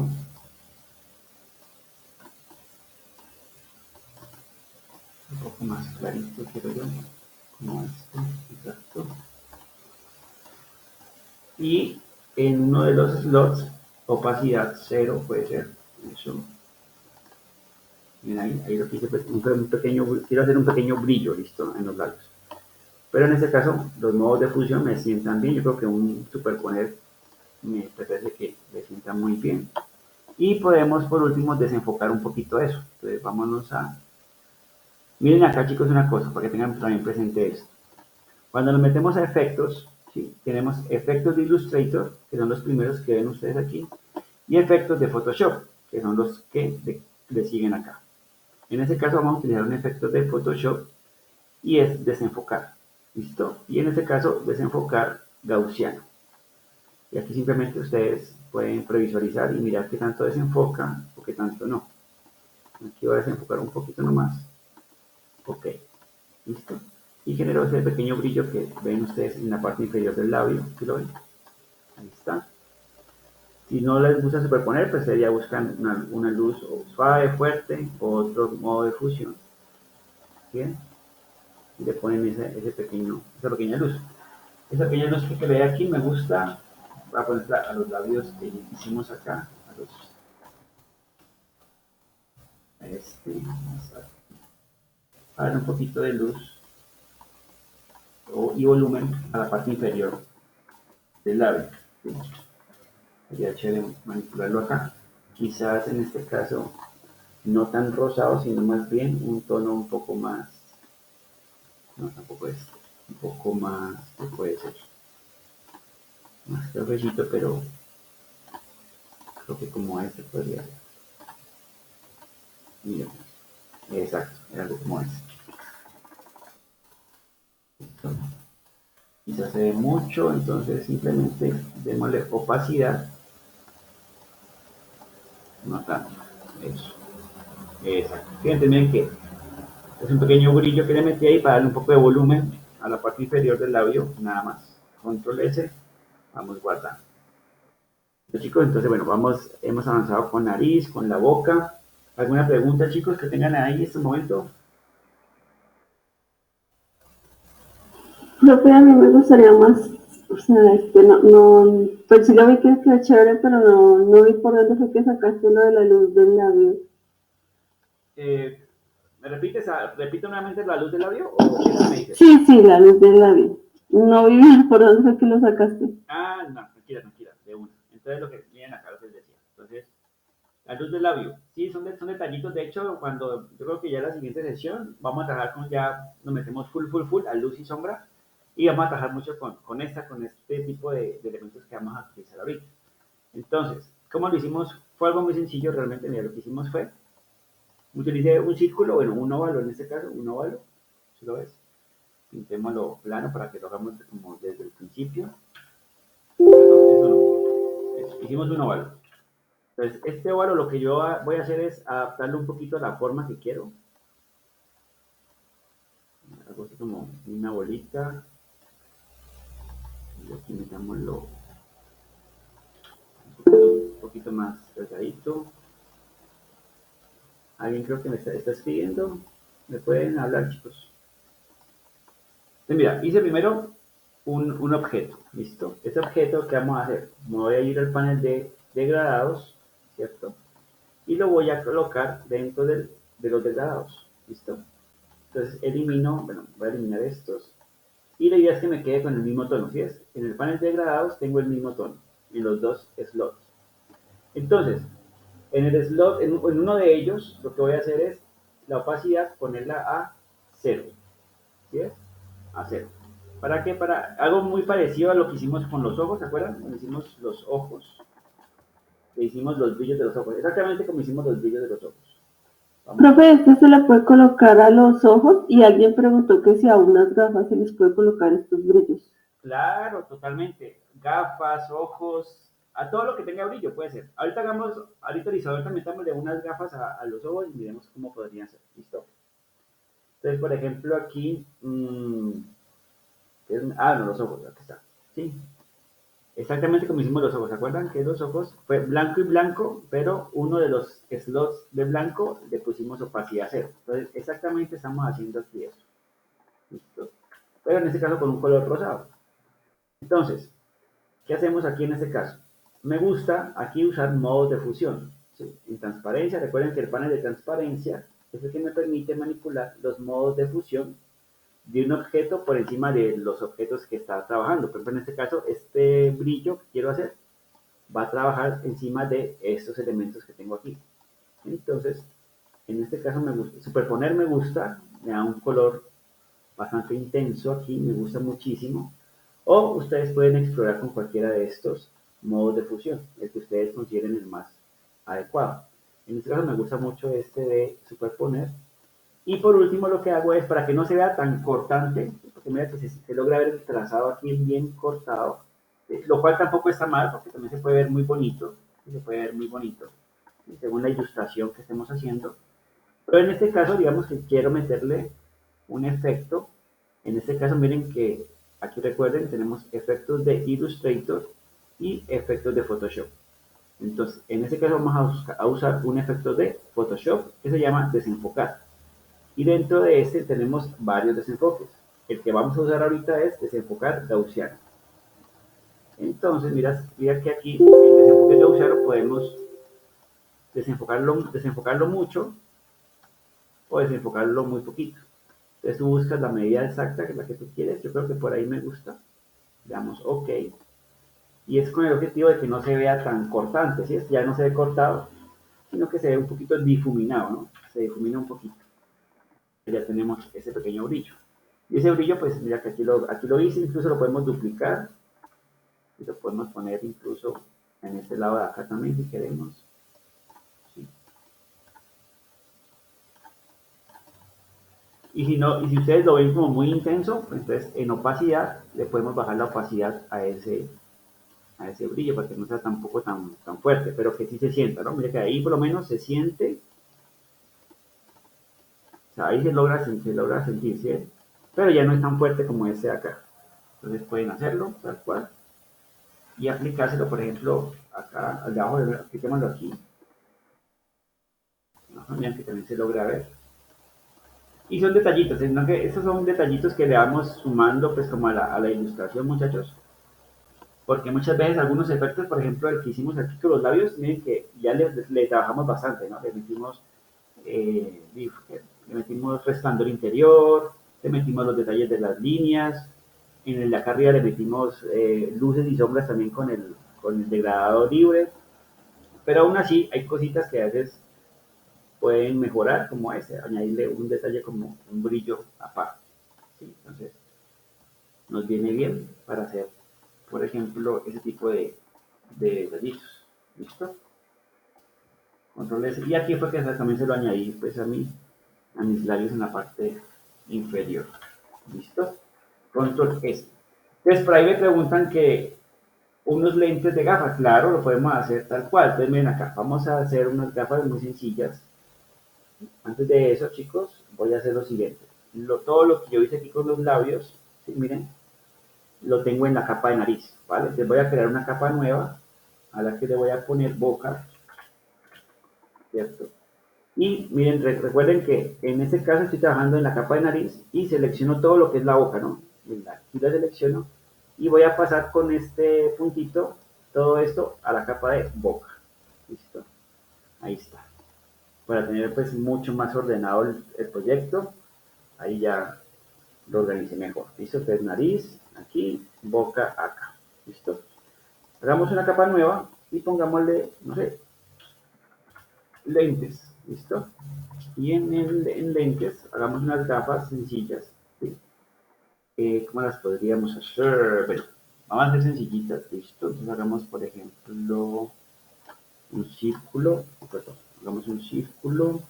un poco más clarito, quiero yo, como esto, exacto. Y en uno de los slots, opacidad 0 puede ser, eso. Miren ahí lo que hice, un pequeño, quiero hacer un pequeño brillo, listo, en los labios. Pero en este caso, los modos de fusión me sientan bien, yo creo que un superponer me parece que le sienta muy bien. Y podemos por último desenfocar un poquito eso. Entonces vámonos a... Miren acá chicos una cosa, para que tengan también presente esto. Cuando nos metemos a efectos, ¿sí? Tenemos efectos de Illustrator, que son los primeros que ven ustedes aquí, y efectos de Photoshop, que son los que le siguen acá. En este caso vamos a utilizar un efecto de Photoshop y es desenfocar. ¿Listo? Y en este caso desenfocar gaussiano. Y aquí simplemente ustedes pueden previsualizar y mirar qué tanto desenfoca o qué tanto no. Aquí voy a desenfocar un poquito nomás. Ok, listo. Y generó ese pequeño brillo que ven ustedes en la parte inferior del labio. ¿Sí lo ven? Ahí está. Si no les gusta superponer, pues ya buscan una luz o suave, fuerte, o otro modo de fusión. ¿Bien? Y le ponen esa pequeña luz. Esa pequeña luz que ve aquí me gusta. Voy a ponerla a los labios que hicimos acá. A dar un poquito de luz y volumen a la parte inferior del labio. ¿Sí? Sería chévere manipularlo acá. Quizás en este caso no tan rosado, sino más bien un tono un poco más, no tampoco es, un poco más, ¿qué puede ser? Más cafecito, pero creo que como este podría ser. Mira, exacto, algo como este. ¿Listo? Quizás se ve mucho, entonces simplemente démosle opacidad, no tanto, eso, exacto. Fíjense bien que es un pequeño brillo que le metí ahí para darle un poco de volumen a la parte inferior del labio, nada más. Control S, vamos guardando. Chicos, entonces bueno, hemos avanzado con nariz, con la boca. ¿Alguna pregunta, chicos, que tengan ahí en este momento? Profe, a mí me gustaría más O sea, pues sí lo vi que quedó chévere, pero no vi por dónde fue que sacaste lo de la luz del labio. Eh, ¿Me repites, repito nuevamente la luz del labio o qué es lo que me dices? Sí, sí, la luz del labio. No vi bien por dónde fue que lo sacaste. Ah, no, tranquila, tranquila, de una. Entonces lo que miren acá, lo que les decía. Entonces, la luz del labio. Sí, son detallitos. De hecho, cuando yo creo que ya la siguiente sesión vamos a trabajar con ya, nos metemos full a luz y sombra y vamos a trabajar mucho con este tipo de elementos que vamos a utilizar ahorita. Entonces, ¿cómo lo hicimos? Fue algo muy sencillo realmente. Mira, lo que hicimos fue, utilicé un círculo, bueno, un óvalo en este caso, un óvalo, si lo ves, pintémoslo plano para que lo hagamos como desde el principio. Perdón, eso no, eso, hicimos un óvalo. Entonces, este óvalo lo que yo voy a hacer es adaptarlo un poquito a la forma que quiero. Algo así como una bolita. Y aquí metámoslo un poquito más delgadito. Alguien creo que me está escribiendo. ¿Me pueden hablar, chicos? Entonces, mira, hice primero un objeto, ¿listo? Este objeto, ¿qué vamos a hacer? Me voy a ir al panel de degradados, ¿cierto? Y lo voy a colocar dentro de los degradados, ¿listo? Entonces elimino, bueno, voy a eliminar estos. Y la idea es que me quede con el mismo tono, ¿sí es? En el panel de degradados tengo el mismo tono, en los dos slots. Entonces, en el slot, en uno de ellos, lo que voy a hacer es la opacidad ponerla a cero, ¿sí es? A cero. ¿Para qué? Para algo muy parecido a lo que hicimos con los ojos, ¿se acuerdan? Cuando hicimos los ojos, que hicimos los brillos de los ojos, exactamente como hicimos los brillos de los ojos. Vamos a... Profe, este se le puede colocar a los ojos y alguien preguntó que si a unas gafas se les puede colocar estos brillos. Claro, totalmente. Gafas, ojos, a todo lo que tenga brillo puede ser. Ahorita Isabel también metámosle unas gafas a los ojos y miremos cómo podrían ser. ¿Listo? Entonces, por ejemplo, aquí, no, los ojos, aquí está. Sí, exactamente como hicimos los ojos. ¿Se acuerdan que los ojos fue blanco y blanco, pero uno de los slots de blanco le pusimos opacidad cero? Entonces, exactamente estamos haciendo aquí eso. ¿Listo? Pero en este caso con un color rosado. Entonces, ¿qué hacemos aquí en este caso? Me gusta aquí usar modos de fusión. ¿Sí? En transparencia, recuerden que el panel de transparencia es el que me permite manipular los modos de fusión de un objeto por encima de los objetos que está trabajando. Por ejemplo, en este caso, este brillo que quiero hacer va a trabajar encima de estos elementos que tengo aquí. Entonces, en este caso me gusta, superponer me gusta, me da un color bastante intenso aquí, me gusta muchísimo. O ustedes pueden explorar con cualquiera de estos modos de fusión, el que ustedes consideren el más adecuado. En este caso me gusta mucho este de superponer. Y por último lo que hago es, para que no se vea tan cortante, porque mira que se logra ver el trazado aquí bien cortado, lo cual tampoco está mal, porque también se puede ver muy bonito, se puede ver muy bonito, según la ilustración que estemos haciendo. Pero en este caso, digamos que quiero meterle un efecto. En este caso, miren que aquí recuerden, tenemos efectos de Illustrator y efectos de Photoshop. Entonces, en este caso vamos a usar un efecto de Photoshop que se llama desenfocar. Y dentro de este tenemos varios desenfoques. El que vamos a usar ahorita es desenfocar gaussiano. Entonces, mira que aquí en desenfoque gaussiano podemos desenfocarlo mucho o desenfocarlo muy poquito. Entonces tú buscas la medida exacta, que es la que tú quieres. Yo creo que por ahí me gusta. Le damos OK. Y es con el objetivo de que no se vea tan cortante, ¿sí? Ya no se ve cortado, sino que se ve un poquito difuminado, ¿no? Se difumina un poquito. Ya tenemos ese pequeño brillo. Y ese brillo, pues mira que aquí lo hice, incluso lo podemos duplicar. Y lo podemos poner incluso en este lado de acá también si queremos. ¿Sí? Y si no, y si ustedes lo ven como muy intenso, pues entonces en opacidad le podemos bajar la opacidad a ese brillo para que no sea tampoco tan fuerte, pero que sí se sienta, ¿no? Mira que ahí por lo menos se siente, o sea, ahí se logra sentir, ¿sí? Pero ya no es tan fuerte como este de acá. Entonces pueden hacerlo tal cual y aplicárselo, por ejemplo, acá al debajo, apliquémoslo aquí, ¿no? Miren que también se logra ver. Y son detallitos, ¿no? Que estos son detallitos que le vamos sumando pues como a la ilustración, muchachos. porque muchas veces algunos efectos, por ejemplo, el que hicimos aquí con los labios, miren que ya le trabajamos bastante, ¿no? Le metimos resplandor interior, le metimos los detalles de las líneas, en el de acá arriba le metimos luces y sombras también con el degradado libre, pero aún así hay cositas que a veces pueden mejorar, como ese, añadirle un detalle como un brillo aparte. ¿Sí? Entonces, nos viene bien para hacer, por ejemplo, ese tipo de detallitos. ¿Listo? Control S. Y aquí fue que también se lo añadí pues a mis labios en la parte inferior. ¿Listo? Control S. Entonces, por ahí me preguntan que unos lentes de gafas. Claro, lo podemos hacer tal cual. Entonces, miren acá, vamos a hacer unas gafas muy sencillas. Antes de eso, chicos, voy a hacer lo siguiente. Todo lo que yo hice aquí con los labios, ¿sí? Miren, lo tengo en la capa de nariz, ¿vale? Entonces voy a crear una capa nueva a la que le voy a poner boca, ¿cierto? Y miren, recuerden que en este caso estoy trabajando en la capa de nariz y selecciono todo lo que es la boca, ¿no? Aquí la selecciono y voy a pasar con este puntito todo esto a la capa de boca. ¿Listo? Ahí está. Para tener pues mucho más ordenado el proyecto, ahí ya lo organicé mejor. ¿Listo? Entonces nariz, aquí, boca, acá. ¿Listo? Hagamos una capa nueva y pongámosle, no sé, lentes. ¿Listo? Y en lentes, hagamos unas gafas sencillas. ¿Sí? ¿Cómo las podríamos hacer? Bueno, vamos a hacer sencillitas. ¿Listo? Entonces hagamos, por ejemplo, un círculo. Perdón, hagamos un círculo.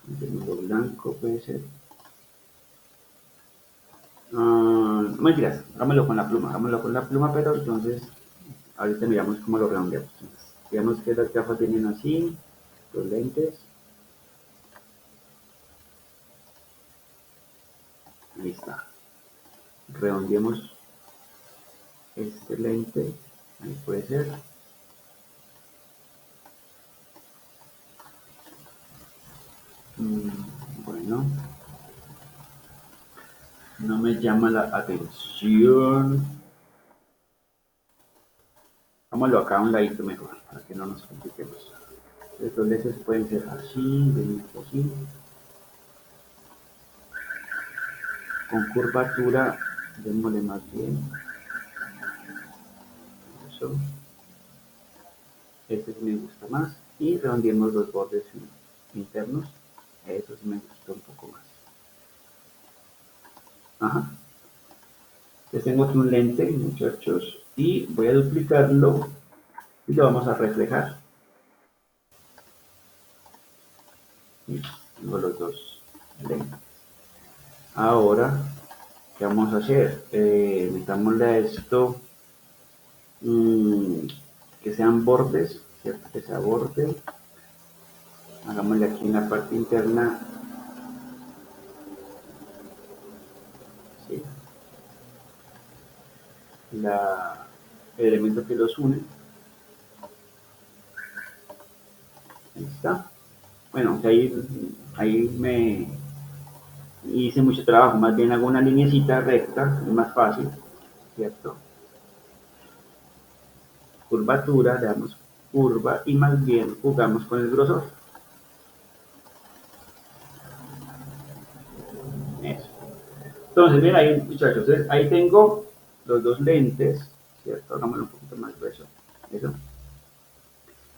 Un blanco puede ser. No mentiras, hagámoslo con la pluma, pero entonces ahorita miramos cómo lo redondeamos. Entonces, digamos que las gafas vienen así, los lentes, ahí está. Redondeamos este lente, ahí puede ser. Bueno, no me llama la atención. Vámonos acá a un ladito mejor, para que no nos compliquemos. Estos lentes pueden ser así, así, con curvatura, démosle más bien. Eso. Este sí me gusta más. Y redondeemos los bordes internos. Eso sí me gusta un poco más. Ajá. Entonces tengo aquí un lente, muchachos, y voy a duplicarlo y lo vamos a reflejar. Y tengo los dos lentes. Ahora, ¿qué vamos a hacer? Metámosle a esto que sean bordes, ¿cierto? Que sea borde. Hagámosle aquí en la parte interna. ¿Sí? El elemento que los une. Ahí está. Bueno, ahí me hice mucho trabajo, más bien hago una linecita recta, es más fácil, ¿cierto? Curvatura, le damos curva y más bien jugamos con el grosor. Eso. Entonces, mira ahí, muchachos, ahí tengo los dos lentes, ¿cierto? Hagámoslo un poquito más grueso. Eso.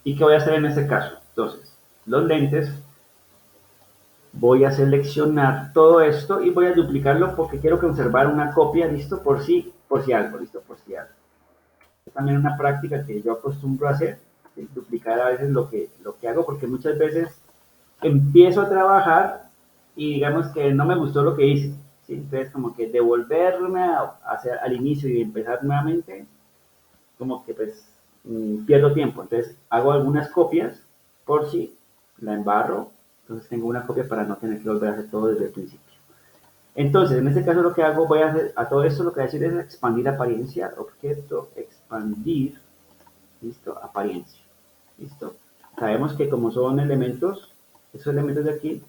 ¿Y qué voy a hacer en este caso? Entonces, los lentes, voy a seleccionar todo esto y voy a duplicarlo porque quiero conservar una copia, listo, por si algo, listo, por si algo. Es también una práctica que yo acostumbro a hacer, ¿sí? Duplicar a veces lo que hago porque muchas veces empiezo a trabajar y digamos que no me gustó lo que hice, ¿sí? Entonces como que devolverme a hacer al inicio y empezar nuevamente, como que pues pierdo tiempo, entonces hago algunas copias por si la embarro, entonces tengo una copia para no tener que volver a hacer todo desde el principio. Entonces, en este caso lo que hago, voy a hacer, a todo esto lo que voy a decir es expandir apariencia, objeto, expandir, listo, apariencia, listo. Sabemos que como son elementos, esos elementos de aquí,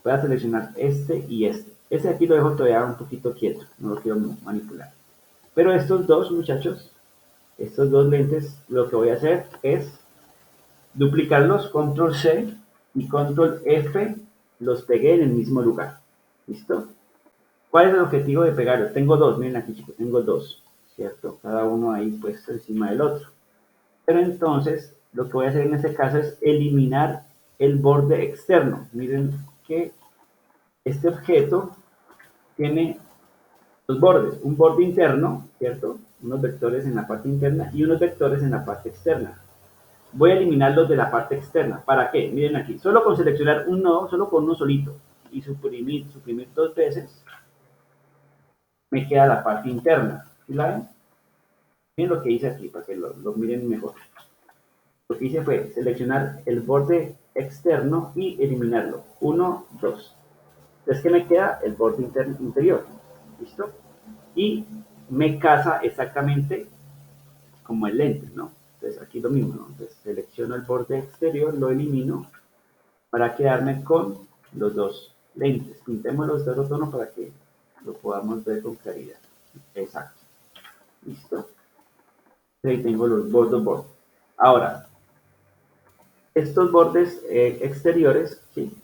voy a seleccionar este y este. Este de aquí lo dejo todavía un poquito quieto, no lo quiero manipular. Pero estos dos, muchachos, estos dos lentes, lo que voy a hacer es duplicarlos, control C y control F, los pegué en el mismo lugar. ¿Listo? ¿Cuál es el objetivo de pegarlos? Tengo dos, miren aquí chicos, tengo dos, ¿cierto? Cada uno ahí puesto encima del otro. Pero entonces, lo que voy a hacer en este caso es eliminar el borde externo. Miren que este objeto tiene dos bordes, un borde interno, ¿cierto? Unos vectores en la parte interna y unos vectores en la parte externa. Voy a eliminarlos de la parte externa. ¿Para qué? Miren aquí, solo con seleccionar un nodo, solo con uno solito, y suprimir dos veces, me queda la parte interna. ¿Sí la ven? Miren lo que hice aquí, para que lo miren mejor. Lo que hice fue seleccionar el borde externo y eliminarlo. 1, 2. Entonces, ¿qué me queda? El borde interior. ¿Listo? Y me casa exactamente como el lente, ¿no? Entonces, aquí lo mismo, ¿no? Entonces, selecciono el borde exterior, lo elimino para quedarme con los dos lentes. Pintémoslos de otro tono para que lo podamos ver con claridad. Exacto. ¿Listo? Ahí tengo los bordes. Ahora, estos bordes exteriores, ¿sí?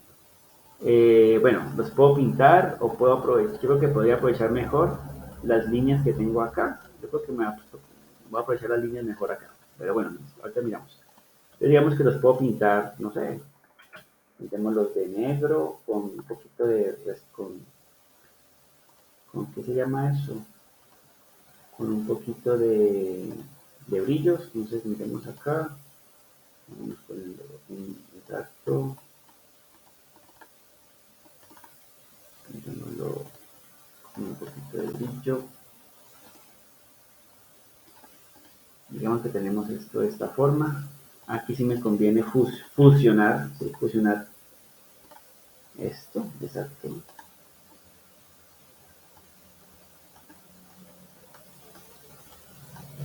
Bueno, los puedo pintar o puedo aprovechar. Yo creo que podría aprovechar mejor las líneas que tengo acá. Yo creo que voy a aprovechar las líneas mejor acá. Pero bueno, ahorita miramos. Entonces, digamos que los puedo pintar, no sé, pintémoslos de negro con un poquito de, ¿con qué se llama eso? Con un poquito de brillos. Entonces miremos acá. Vamos con el exacto. Pintémoslo con un poquito de brillo. Digamos que tenemos esto de esta forma. Aquí sí me conviene fusionar, ¿sí? Fusionar esto, exacto.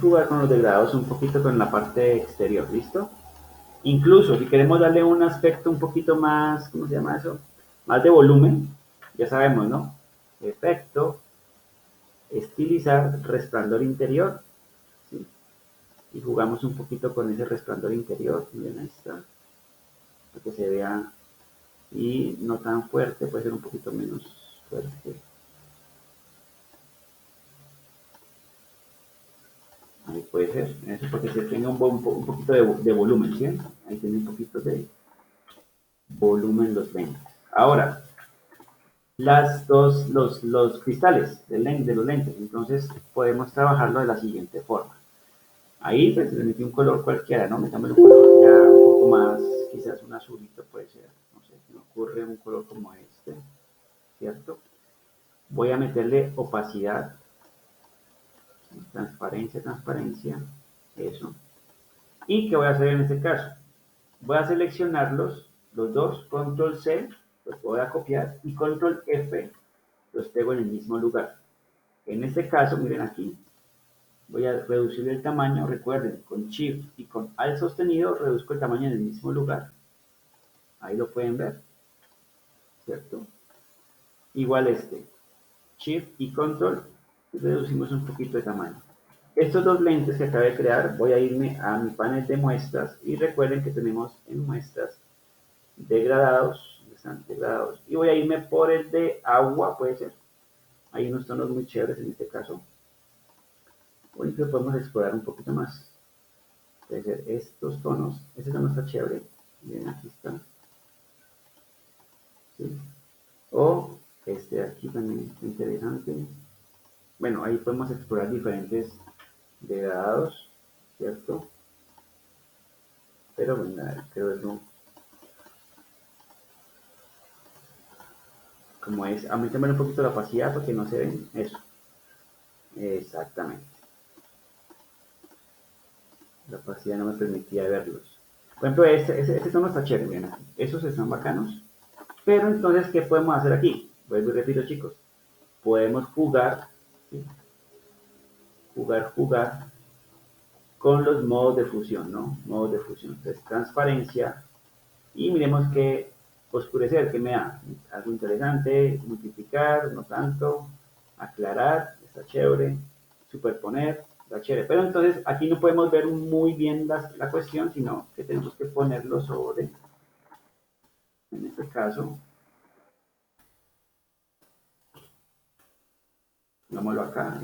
Jugar con los degradados un poquito con la parte exterior, ¿listo? Incluso si queremos darle un aspecto un poquito más, ¿cómo se llama eso? Más de volumen, ya sabemos, ¿no? Efecto, estilizar, resplandor interior, ¿sí? Y jugamos un poquito con ese resplandor interior, miren ahí está, para que se vea, y no tan fuerte, puede ser un poquito menos fuerte. Ahí puede ser, eso porque se tenga un poquito de volumen, ¿sí? Ahí tiene un poquito de volumen los lentes. Ahora, los cristales de los lentes, entonces podemos trabajarlo de la siguiente forma. Ahí pues le metí un color cualquiera, ¿no? Metamos un color ya un poco más, quizás un azulito puede ser, no sé, me ocurre un color como este, ¿cierto? Voy a meterle opacidad, transparencia, eso. ¿Y qué voy a hacer en este caso? Voy a seleccionarlos, los dos, control C, los voy a copiar y control F, los pego en el mismo lugar. En este caso, miren aquí, voy a reducir el tamaño, recuerden, con Shift y con Alt sostenido, reduzco el tamaño en el mismo lugar. Ahí lo pueden ver, ¿cierto? Igual este, Shift y Control, y reducimos un poquito de tamaño. Estos dos lentes que acabé de crear, voy a irme a mi panel de muestras y recuerden que tenemos en muestras degradados, están degradados, y voy a irme por el de agua, puede ser. Hay unos tonos muy chéveres en este caso. Hoy que podemos explorar un poquito más. Puede ser estos tonos. Este tono está chévere. Bien, aquí está. ¿Sí? O este de aquí también está interesante. Bueno, ahí podemos explorar diferentes degradados, ¿cierto? Pero bueno, creo que no. Como es, aumentémosle un poquito la opacidad porque no se ven. Eso. Exactamente. La opacidad no me permitía verlos. Por ejemplo, este tono está chévere, miren, esos están bacanos. Pero entonces, ¿qué podemos hacer aquí? Vuelvo y repito, chicos. Podemos jugar, ¿sí? jugar con los modos de fusión, ¿no? Modos de fusión. Entonces, transparencia. Y miremos que Oscurecer, ¿qué me da? Algo interesante, multiplicar, no tanto, aclarar, está chévere, superponer, está chévere. Pero entonces aquí no podemos ver muy bien la cuestión, sino que tenemos que ponerlo sobre, en este caso, pongámoslo acá,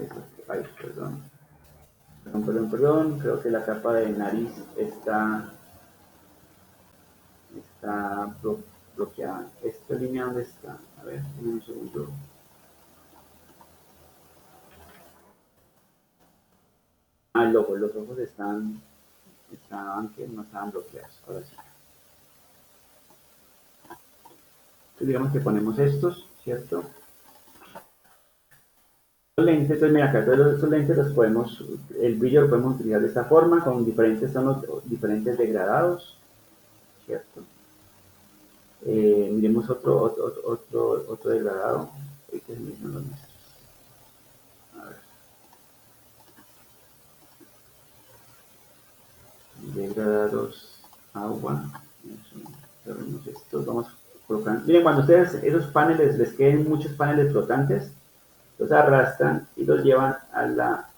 ay, perdón, creo que la capa de nariz está bloqueada. ¿Esta línea dónde está? A ver, un segundo. Los ojos estaban que no estaban bloqueados. Ahora sí. Entonces digamos que ponemos estos, ¿cierto? Los lentes, entonces mira acá, todos estos lentes los podemos, el brillo lo podemos utilizar de esta forma, con diferentes tonos, diferentes degradados, ¿cierto? Miremos otro degradado. Este es el mismo, los nuestros. A ver. Degradados, agua. Cerremos estos, vamos colocando. Miren, cuando ustedes esos paneles, les queden muchos paneles flotantes, los arrastran y los llevan a la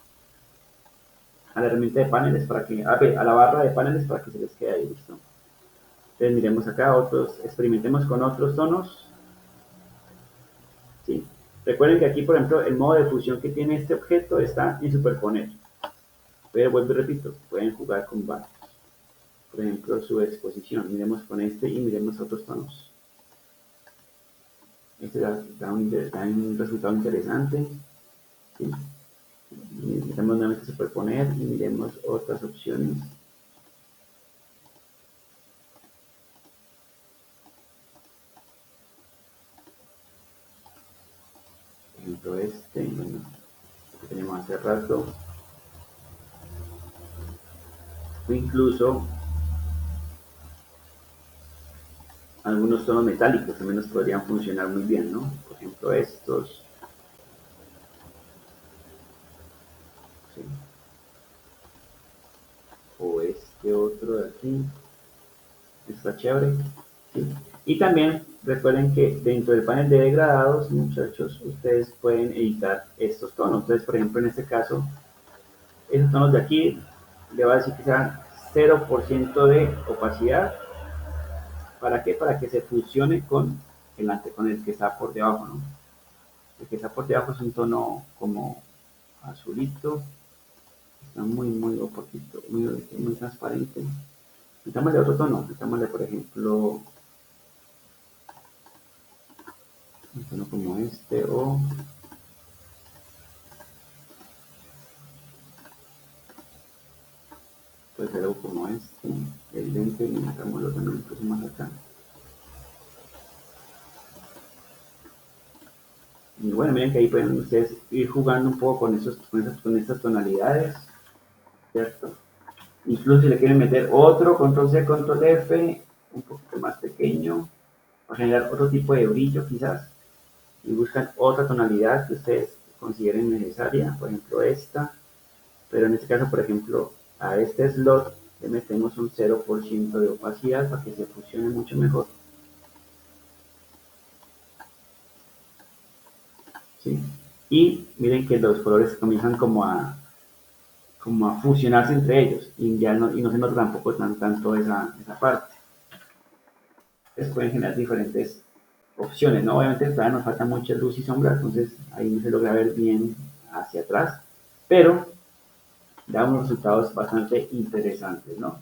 herramienta de paneles para que, a la barra de paneles para que se les quede ahí, listo. Entonces miremos acá otros, experimentemos con otros tonos. ¿Sí? Recuerden que aquí, por ejemplo, el modo de fusión que tiene este objeto está en superponer. Pero vuelvo y repito, pueden jugar con varios. Por ejemplo, su exposición. Miremos con este y miremos otros tonos. Este da un resultado interesante. ¿Sí? Miremos nuevamente superponer y miremos otras opciones. Por ejemplo, bueno, que tenemos hace rato. O incluso algunos tonos metálicos también nos podrían funcionar muy bien, ¿no? Por ejemplo, estos. ¿Sí? O este otro de aquí. Está chévere. ¿Sí? Y también recuerden que dentro del panel de degradados, muchachos, ustedes pueden editar estos tonos. Entonces, por ejemplo, en este caso, esos tonos de aquí, le va a decir que sean 0% de opacidad. ¿Para qué? Para que se fusione con el que está por debajo, ¿no? El que está por debajo es un tono como azulito, está muy poquito, muy transparente. Metámosle otro tono, metámosle por ejemplo un tono como este o puede ser algo como este, el lente, y metámoslo también incluso más acá. Y bueno, miren que ahí pueden ustedes ir jugando un poco con estas tonalidades, ¿cierto? Incluso si le quieren meter otro control C, control F, un poquito más pequeño, para generar otro tipo de brillo quizás, y buscan otra tonalidad que ustedes consideren necesaria, por ejemplo esta, pero en este caso, por ejemplo, a este slot le metemos un 0% de opacidad para que se fusione mucho mejor. ¿Sí? Y miren que los colores comienzan como a fusionarse entre ellos y no se nota tampoco tanto esa parte. Entonces pueden generar diferentes opciones, ¿no? Obviamente todavía nos falta mucha luz y sombra, entonces ahí no se logra ver bien hacia atrás, pero da unos resultados bastante interesantes, ¿no?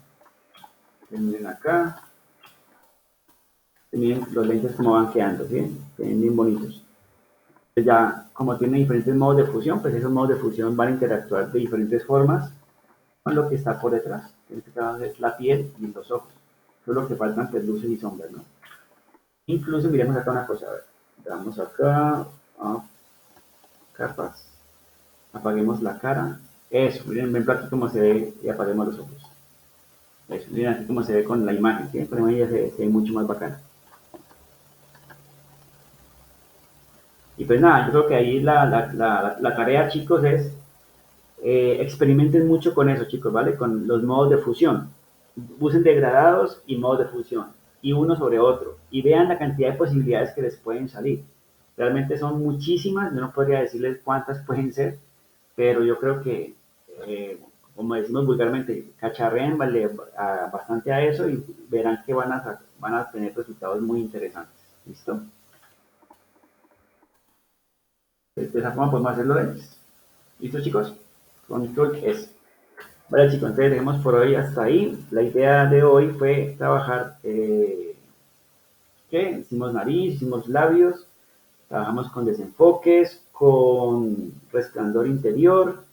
Miren acá, miren los lentes como van quedando, ¿sí? Quedan bien bonitos. Ya, como tiene diferentes modos de fusión, pues esos modos de fusión van a interactuar de diferentes formas con lo que está por detrás. En este caso es la piel y los ojos. Eso es lo que faltan, pues luces y sombras, ¿no? Incluso miremos acá una cosa, a ver, damos acá, capas, apaguemos la cara, eso, miren, ven aquí cómo se ve y apaguemos los ojos. Eso, miren aquí cómo se ve con la imagen, ¿sí? Por ahí ya se ve mucho más bacana. Y pues nada, yo creo que ahí la tarea, chicos, es experimenten mucho con eso, chicos, ¿vale? Con los modos de fusión. Usen degradados y modos de fusión. y uno sobre otro, y vean la cantidad de posibilidades que les pueden salir. Realmente son muchísimas, yo no podría decirles cuántas pueden ser, pero yo creo que, como decimos vulgarmente, cacharrean bastante a eso y verán que van a tener resultados muy interesantes. ¿Listo? De esa forma podemos hacerlo. ¿Listo, chicos? Control S. Vale, chicos, entonces dejemos por hoy hasta ahí. La idea de hoy fue trabajar, ¿qué? Hicimos nariz, hicimos labios, trabajamos con desenfoques, con resplandor interior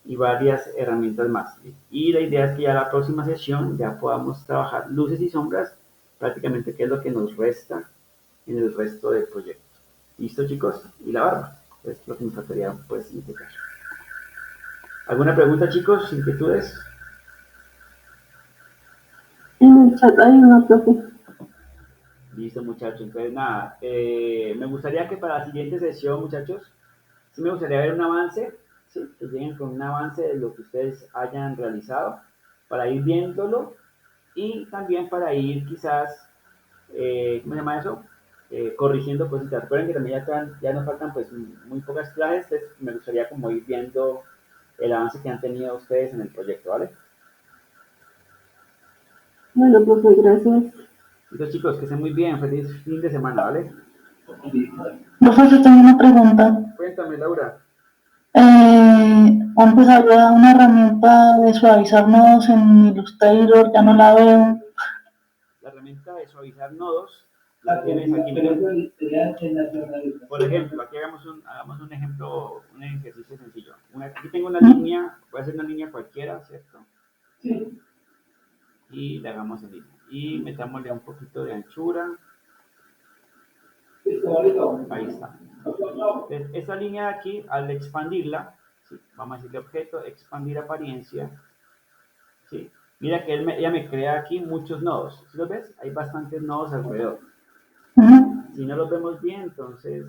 y varias herramientas más. Y la idea es que ya la próxima sesión ya podamos trabajar luces y sombras, prácticamente que es lo que nos resta en el resto del proyecto. ¿Listo, chicos? Y la barba, es lo que nos faltaría pues en este caso. ¿Alguna pregunta, chicos? ¿Inquietudes? En el chat hay una, profe. Listo, muchachos. Entonces, nada, me gustaría que para la siguiente sesión, muchachos, sí me gustaría ver un avance, ¿sí? Que lleguen con un avance de lo que ustedes hayan realizado, para ir viéndolo y también para ir quizás, ¿cómo se llama eso? Corrigiendo cositas. Recuerden que también ya nos faltan pues muy pocas clases, entonces me gustaría como ir viendo el avance que han tenido ustedes en el proyecto, ¿vale? Bueno, profe, gracias. Listo, chicos, que estén muy bien, feliz fin de semana, ¿vale? Profe, yo tengo una pregunta. Cuéntame, Laura. Antes había una herramienta de suavizar nodos en Illustrator, ya no la veo. La herramienta de suavizar nodos la tienes aquí, mira. Por ejemplo, aquí hagamos un ejemplo, un ejercicio sencillo. Aquí tengo una línea, voy a hacer una línea cualquiera, ¿cierto? Sí. Y la hagamos en línea. Y metámosle un poquito de anchura. Ahí está. Entonces, esta línea de aquí, al expandirla, ¿sí? Vamos a decirle objeto, expandir apariencia, ¿sí? Mira que ella me crea aquí muchos nodos. ¿Sí lo ves? Hay bastantes nodos alrededor. Si no los vemos bien, entonces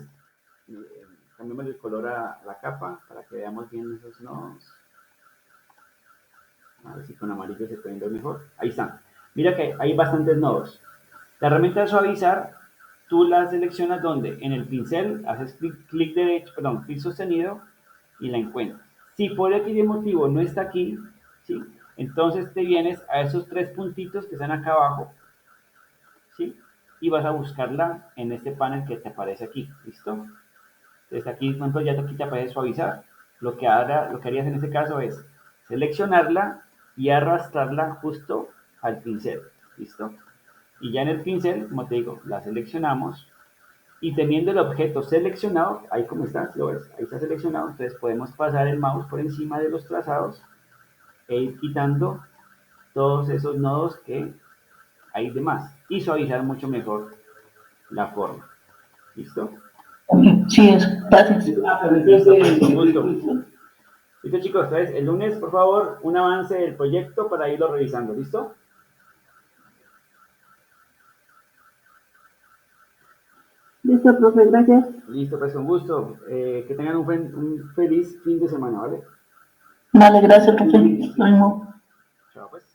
cambiamos el color a la capa para que veamos bien esos nodos. A ver si con amarillo se pueden ver mejor. Ahí están. Mira que hay bastantes nodos. La herramienta de suavizar, tú la seleccionas donde en el pincel, haces clic derecho, perdón, clic sostenido y la encuentras. Si por aquel motivo no está aquí, ¿sí? Entonces te vienes a esos tres puntitos que están acá abajo, ¿sí? Y vas a buscarla en este panel que te aparece aquí, ¿listo? Entonces aquí, por ejemplo, ya aquí te aparece suavizar. Lo que harías en este caso es seleccionarla y arrastrarla justo al pincel, ¿listo? Y ya en el pincel, como te digo, la seleccionamos y teniendo el objeto seleccionado, ahí como está, ¿lo ves? Ahí está seleccionado, entonces podemos pasar el mouse por encima de los trazados e ir quitando todos esos nodos que hay de más y suavizar mucho mejor la forma. ¿Listo? Sí, eso. Gracias. Listo, pues, con gusto. Listo, chicos, entonces el lunes, por favor, un avance del proyecto para irlo revisando. ¿Listo? Listo, profe, gracias. Listo, pues con gusto. Que tengan un feliz fin de semana, ¿vale? Vale, gracias, profe. Lo mismo. Chao, pues.